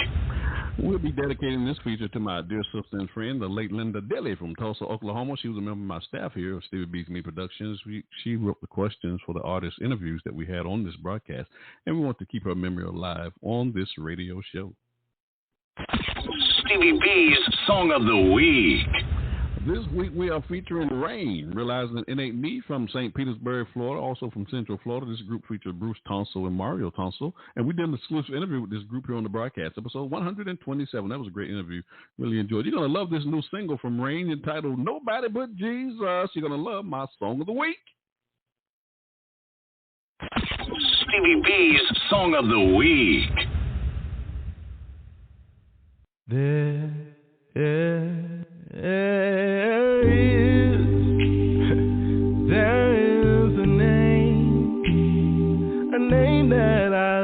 We'll be dedicating this feature to my dear sister and friend, the late Linda Dilly from Tulsa, Oklahoma. She was a member of my staff here of Stevie B's Me Productions. She wrote the questions for the artist interviews that we had on this broadcast, and we want to keep her memory alive on this radio show. Stevie B's Song of the Week. This week we are featuring R.A.I.N, realizing an innate me from St. Petersburg, Florida, also from Central Florida. This group featured Bruce Tonsel and Mario Tonsel, and we did an exclusive interview with this group here on the broadcast, episode 127. That was a great interview. Really enjoyed it. You're going to love this new single from R.A.I.N entitled Nobody But Jesus. You're going to love my Song of the Week. Stevie B's Song of the Week. There is a name that I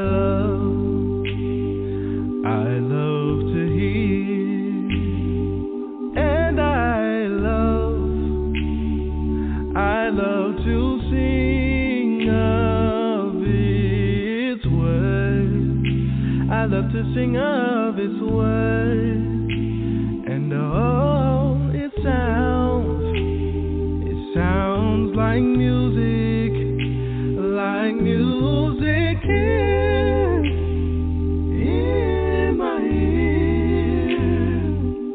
love to hear, and I love to sing of its words. I love to sing of its words, and it sounds like music in my ear,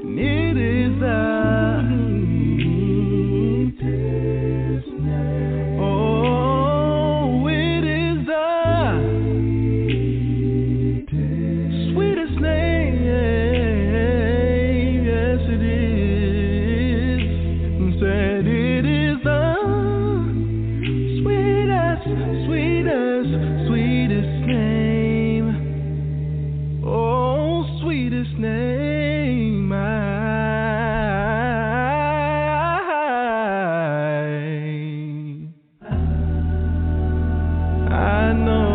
and it is the sweetest name. Oh, it is the sweetest name. Yes, it is. Said it is the sweetest name. Oh, sweetest name. I know.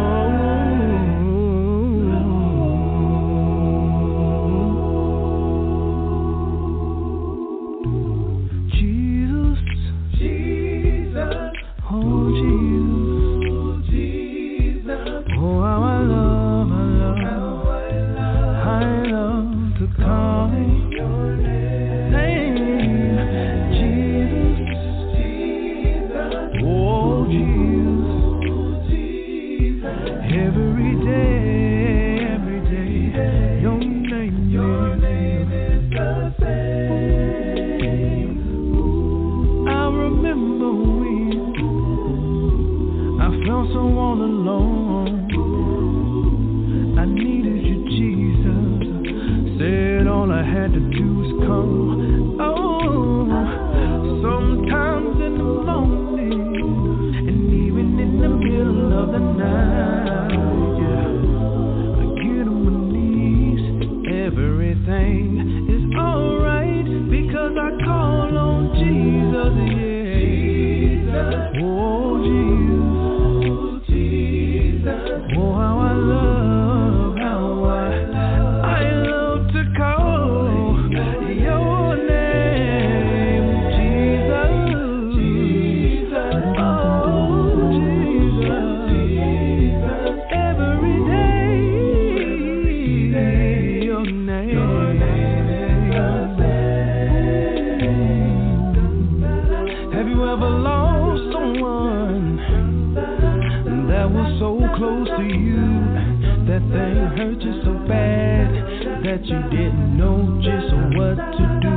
Jesus, oh Jesus, oh how I love to call your name, Jesus, oh Jesus, every day, your name is the same. I remember when I felt so all alone. I needed you, Jesus. Said all I had to do was come. Oh, sometimes in the morning, and even in the middle of the night, yeah, I get on my knees. Everything is alright because I call on Jesus. Yeah, oh Jesus, oh how I love to call your name, Jesus, oh Jesus, every day, your name is the same. Have you ever lost someone that was so close to you? That thing hurt you so bad that you didn't know just what to do.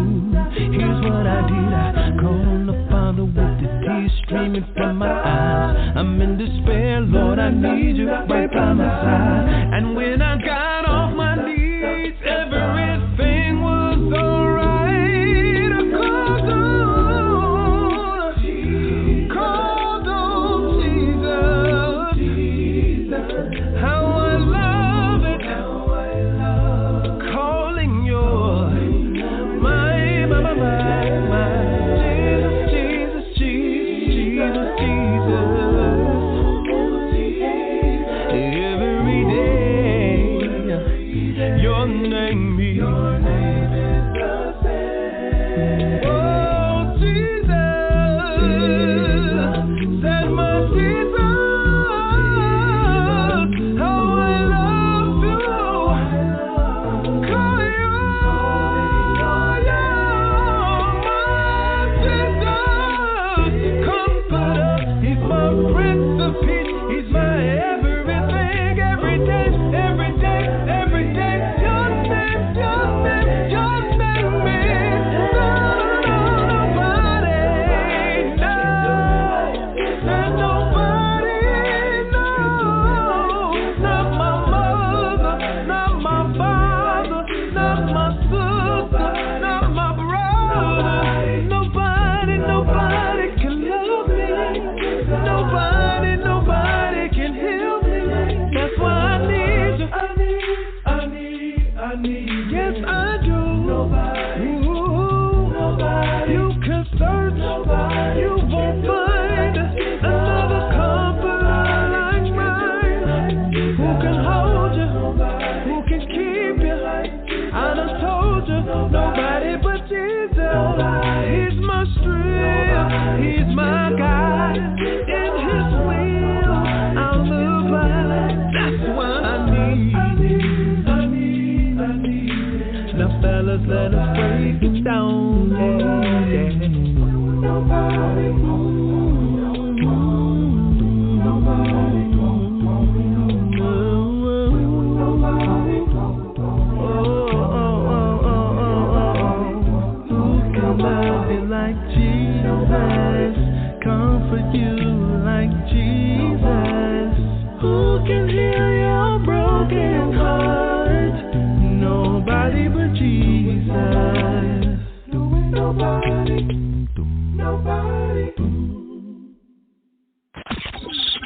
Here's what I did. I called on the Father with the tears streaming from my eyes. I'm in despair, Lord, I need you right by my side. And when I got off my knees, everything was alright. I called on Jesus. How I love it, calling your my Jesus, every day, your name is the same. Oh, Jesus,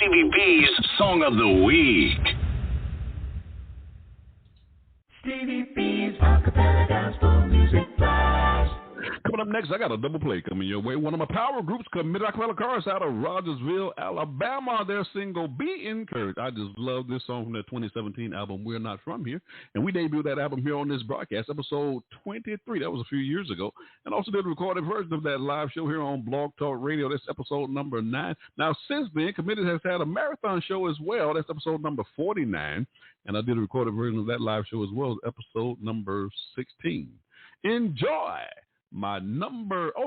Stevie B's Song of the Week. Stevie B's Acappella Gospel Music Blast. Coming up next, I got a double play coming your way. One of my power groups, Committed Acappella Chorus out of Rogersville, Alabama. Their single, Be Encouraged. I just love this song from their 2017 album, We're Not From Here. And we debuted that album here on this broadcast, episode 23. That was a few years ago. And also did a recorded version of that live show here on Blog Talk Radio. That's episode number 9. Now, since then, Committed has had a marathon show as well. That's episode number 49. And I did a recorded version of that live show as well, episode number 16. Enjoy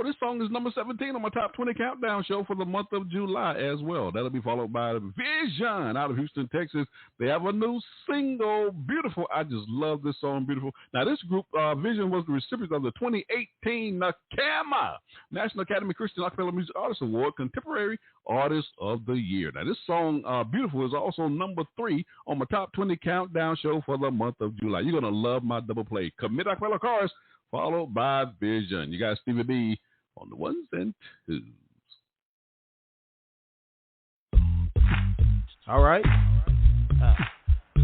this song is number 17 on my top 20 countdown show for the month of July as well. That'll be followed by Vision out of Houston, Texas. They have a new single, Beautiful. I just love this song, Beautiful. Now, this group, Vision, was the recipient of the 2018 NACAMA, National Academy Christian Acapella Music Artist Award, Contemporary Artist of the Year. Now, this song, Beautiful, is also number 3 on my top 20 countdown show for the month of July. You're going to love my double play. Commit Acapella Chorus, followed by Vision. You got Stevie B on the ones and twos. All right.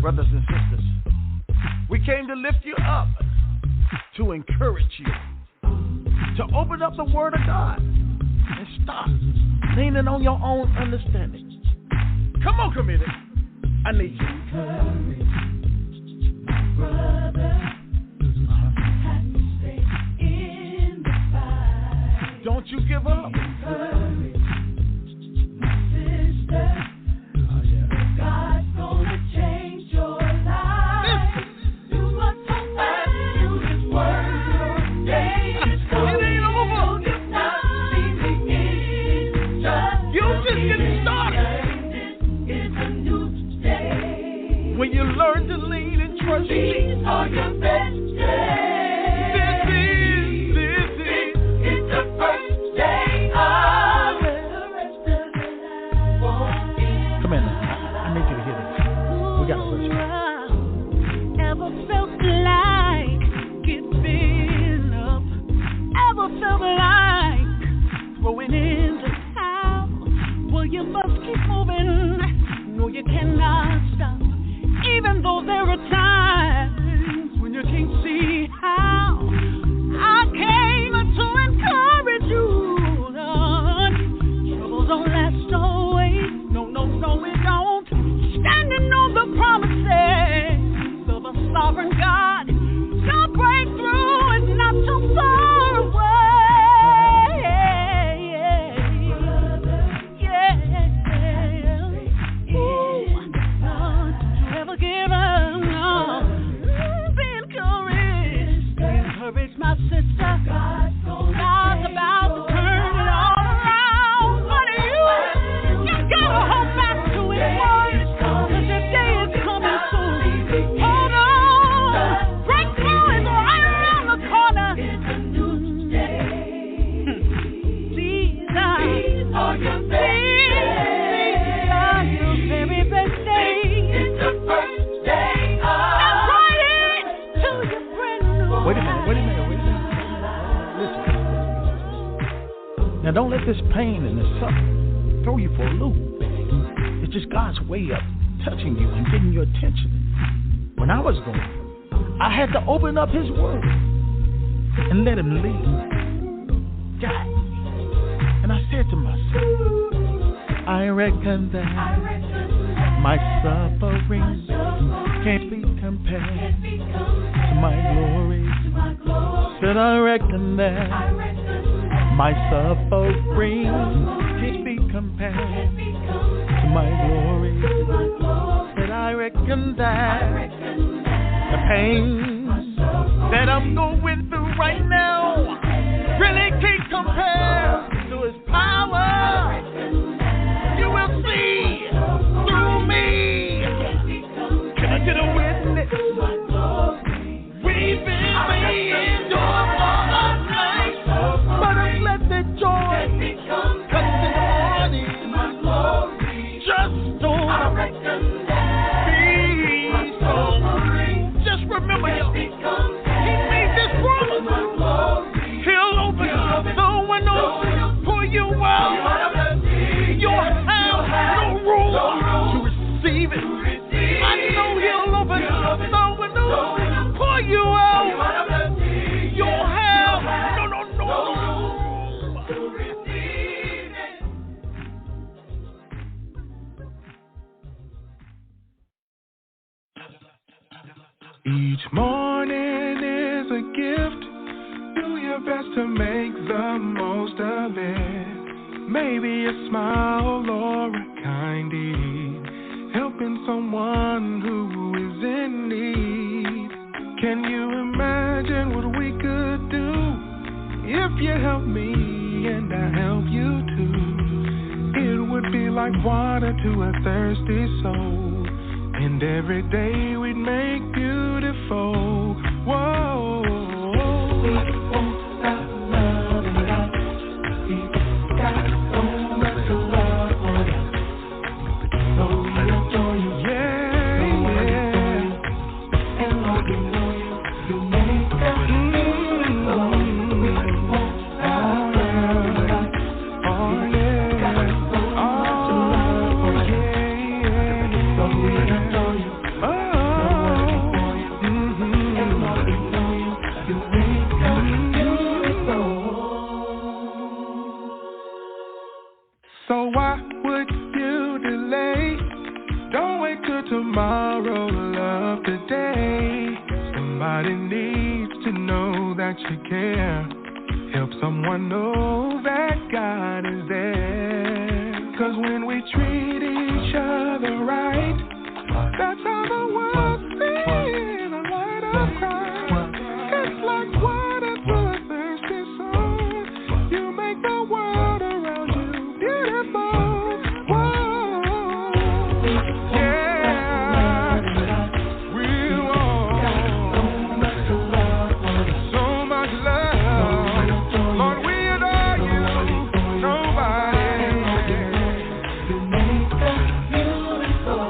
Brothers and sisters, we came to lift you up, to encourage you, to open up the Word of God and stop leaning on your own understanding. Come on, Committed. I need you. Encourage my brother. Don't you give up. Encourage my sister. God's gonna change your life. You must hold fast to His word. Your day is coming. It ain't over. You're not leaving in just. You're just getting started. This is a new day. When you learn to lean and trust These are your best days. Come in now. I need you to hear this. We got a verse. Ever felt like giving up? Ever felt like throwing in the towel? Well, you must keep moving. No, you cannot stop. Even though there are times when you can't see how. I came to encourage you, Lord. Trouble don't last always. No, we don't. Standing on the promises of a sovereign God. Your breakthrough is not too far away. Ooh, don't you ever give up. No. Be encouraged. Encourage my sister. God's about to turn it all around. But you gotta hold back to His word, 'cause your day is coming soon. Hold on. Breakthrough is right around the corner. It's a new day. These are your best days. These are your very best days. It's the first day of. Step right in to your brand new. Wait a minute. Listen. Now, don't let this pain and this suffering throw you for a loop. It's just God's way of touching you and getting your attention. When I was going through, I had to open up His Word and let Him lead, guide me. And I said to myself, I reckon that my suffering can't be compared to my glory. Said I reckon that my suffering can't be compared to my glory. Said I reckon that the pain that I'm going through right now really can't compare to His power. You will see through me. Can I get a witness? We've been endured for a night, but I'm let the joy come in the morning. Just don't be so. Just remember, y'all, He made this promise. He'll open up the windows for you out. You'll have no room Each morning is a gift. Do your best to make the most of it. Maybe a smile or a kind deed, helping someone who is in need. Can you imagine what we could do if you help me and I help you too? It would be like water to a thirsty soul, and every day we'd make beautiful. Whoa. We won't stop loving God. He's got so much love for us. So we adore you. Yeah, yeah. And Lord, we know you make us beautiful. We won't stop loving God. Oh, yeah. He's got so much love for us. So we adore you. So why would you delay? Don't wait till tomorrow, love today. Somebody needs to know that you care. Help someone know that God is there. 'Cause when we treat each other right, that's how the world sees the light of Christ. It's like water to a thirsty soul. You make the world around you beautiful. Whoa, yeah, we want so much love. Lord, we adore you. Nobody. You make us beautiful.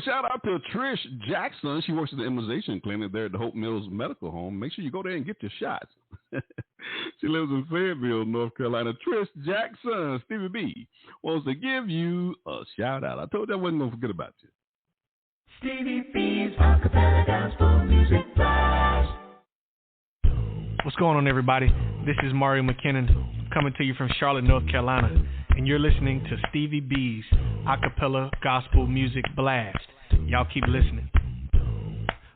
Shout out to Trish Jackson. She works at the immunization clinic there at the Hope Mills Medical Home. Make sure you go there and get your shots. She lives in Fayetteville, North Carolina. Trish Jackson, Stevie B, wants to give you a shout out. I told you I wasn't going to forget about you. Stevie B's Acappella Gospel Music Blast. What's going on, everybody? This is Mario McKinnon coming to you from Charlotte, North Carolina, and you're listening to Stevie B's Acappella Gospel Music Blast. Y'all keep listening.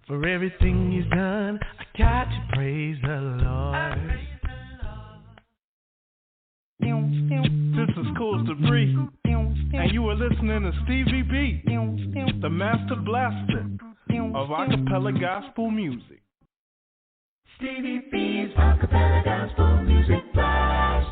For everything he's done, I got to praise the Lord. This is Cool Debris, and you are listening to Stevie B, the master blaster of Acappella Gospel Music. Stevie B's Acappella Gospel Music Blast.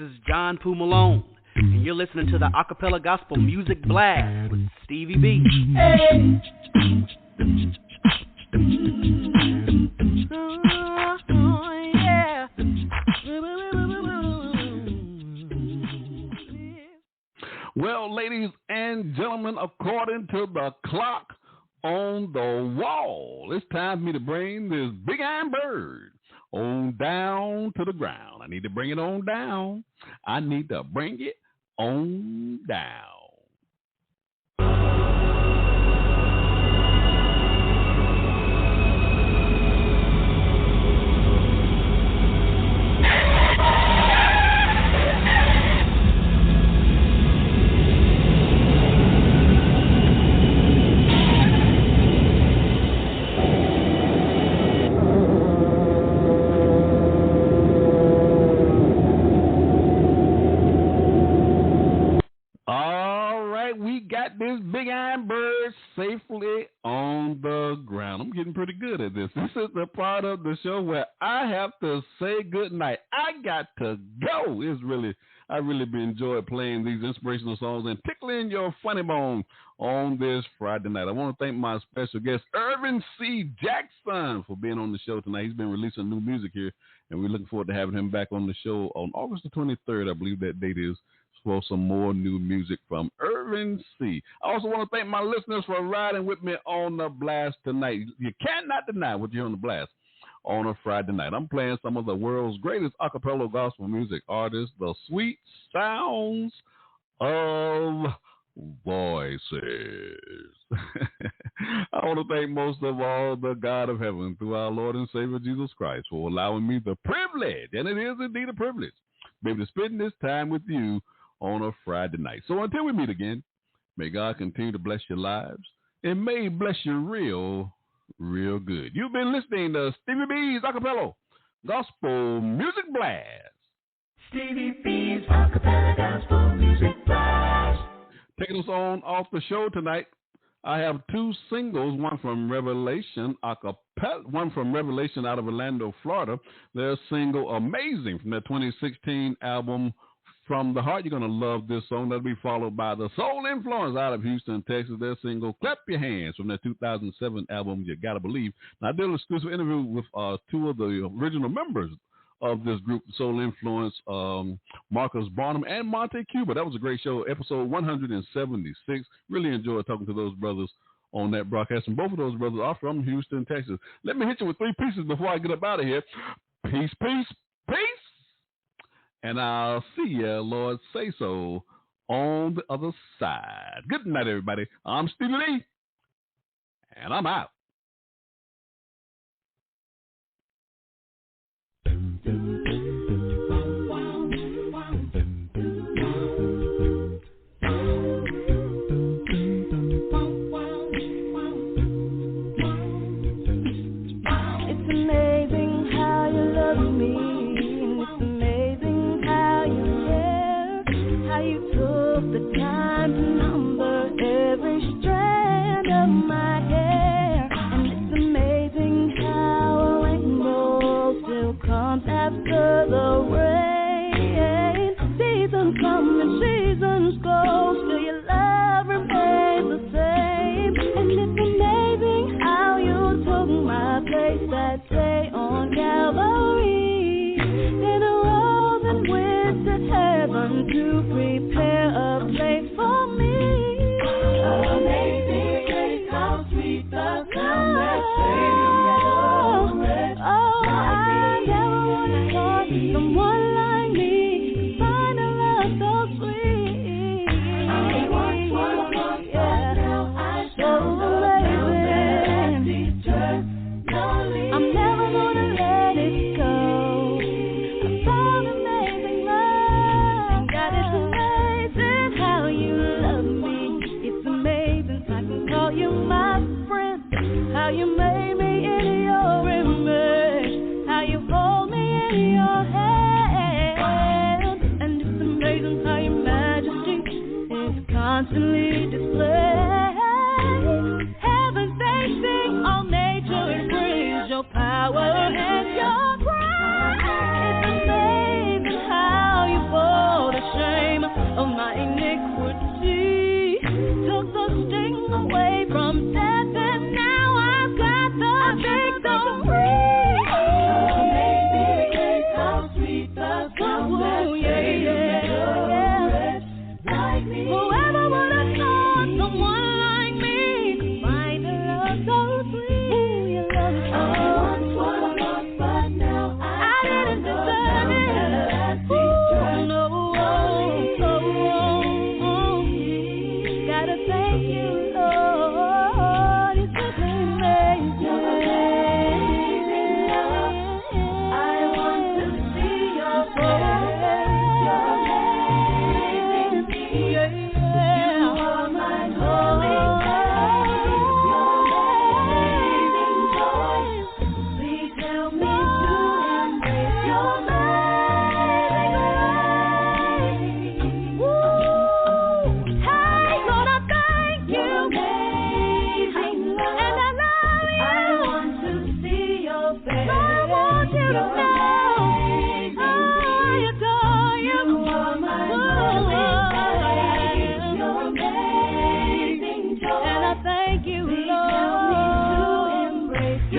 is John Pooh Malone, and you're listening to the Acappella Gospel Music Blast with Stevie B. Hey. Well, ladies and gentlemen, according to the clock on the wall, it's time for me to bring this big iron bird on down to the ground. I need to bring it on down. I need to bring it on down. This big iron bird safely on the ground. I'm getting pretty good at this. This is the part of the show where I have to say good night. I got to go. I really enjoyed playing these inspirational songs and tickling your funny bone on this Friday night. I want to thank my special guest, Ervin C. Jackson, for being on the show tonight. He's been releasing new music here, and we're looking forward to having him back on the show on August the 23rd, I believe that date is, for some more new music from Ervin C. I also want to thank my listeners for riding with me on the blast tonight. You cannot deny what you're on the blast on a Friday night. I'm playing some of the world's greatest a cappella gospel music artists, the sweet sounds of voices. I want to thank most of all the God of heaven through our Lord and Savior Jesus Christ for allowing me the privilege, and it is indeed a privilege, to be able to spend this time with you on a Friday night. So until we meet again, may God continue to bless your lives and may He bless you real, real good. You've been listening to Stevie B's Acappella Gospel Music Blast. Stevie B's Acappella Gospel Music Blast. Taking us on off the show tonight, I have two singles, one from Revelation Acappella, one from Revelation out of Orlando, Florida. Their single Amazing from their 2016 album From the Heart. You're going to love this song. That'll be followed by the Soul Influence out of Houston, Texas. Their single Clap Your Hands from their 2007 album You Gotta Believe. Now, I did an exclusive interview with two of the original members of this group, Soul Influence, Marcus Barnum and Monte Cuba. That was a great show, episode 176. Really enjoyed talking to those brothers on that broadcast, and both of those brothers are from Houston, Texas. Let me hit you with three pieces before I get up out of here. Peace, peace, peace, and I'll see you, Lord say so, on the other side. Good night, everybody. I'm Stevie Lee, and I'm out. The time to number every strand of my hair.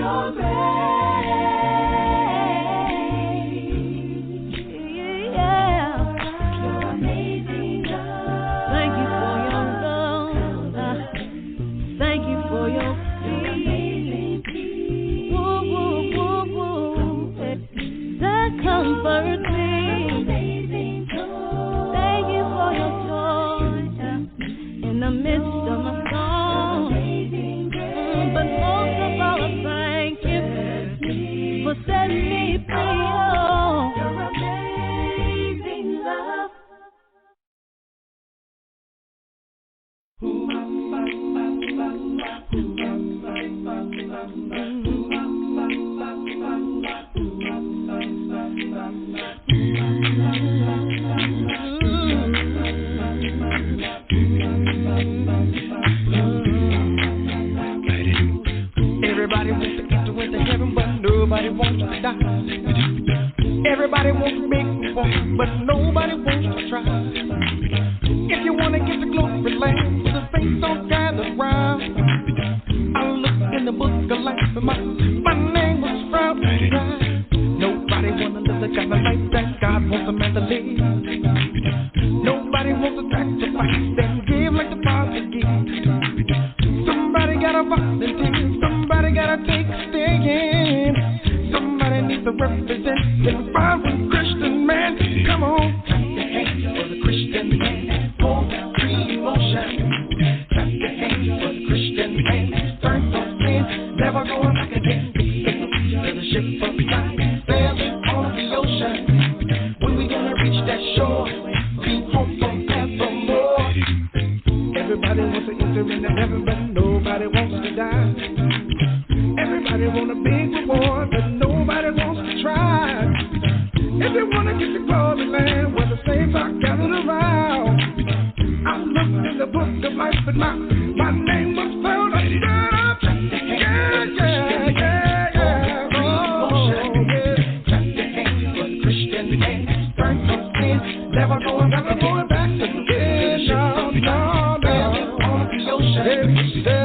your grace. Yeah. Your amazing love. Thank you for your love. Thank you for your peace. Woo, woo, woo, woo. That comforts me. Thank you for your joy in the midst of my storm. But most of all, I thank you for setting me free. Oh, your amazing love. Everybody wants to enter into heaven, but nobody wants to die. Everybody wants to make the walk, but nobody wants to try. If you want to get the glory land, the saints don't gather round. I looked in the book of life, and my name was found. Nobody wanna live the kind of life that God wants a man to live. Nobody wants to sacrifice and give like the Father gives. Somebody gotta volunteer, somebody gotta take a stand. Somebody needs to represent the vibrant Christian man. Come on, clap your hands for the Christian man. Full free emotion. Clap your hands for the Christian man. Turn from sin, never going back again. To the ship of life, sailing on the ocean. When we gonna reach that shore? Be home forevermore. Everybody wants to enter into heaven, but nobody wants to die. Everybody want a big reward, but nobody wants to try. If you want to get the glory land, where the saints are gathered around. I looked in the book of life, but my name was found. I stood up. Yeah, yeah, yeah, yeah. Oh, yeah. Clap your hands for the Christian man. Turn from sin, never going back again. No, no, no. On the ocean,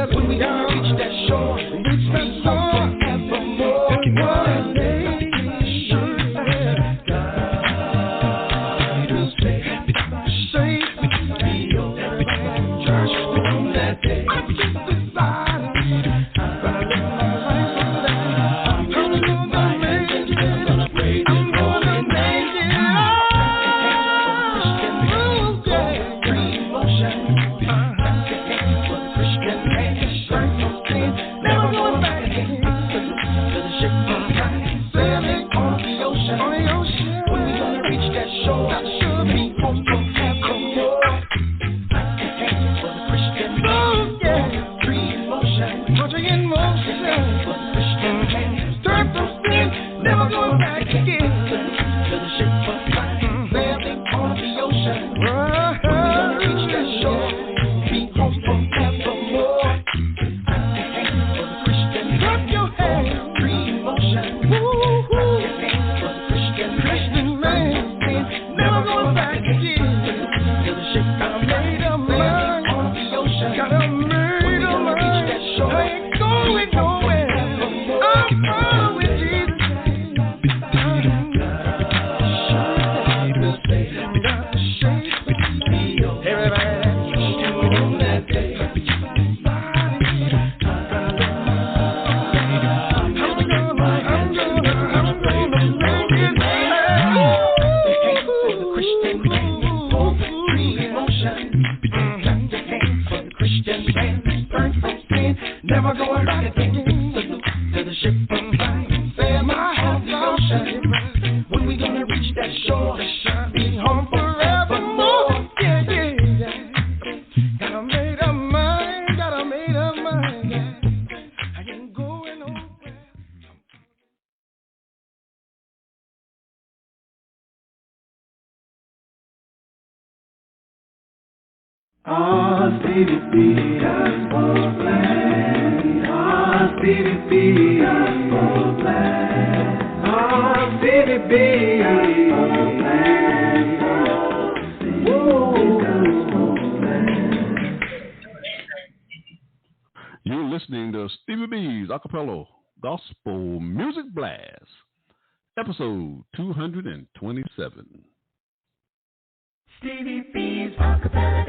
when we gonna reach that shore? Reach that shore forevermore. One day. Stevie B, gospel plan. Stevie B, gospel plan. Stevie B, gospel plan. You're listening to Stevie B's Acappella Gospel Music Blast, episode 227. Stevie B's Acappella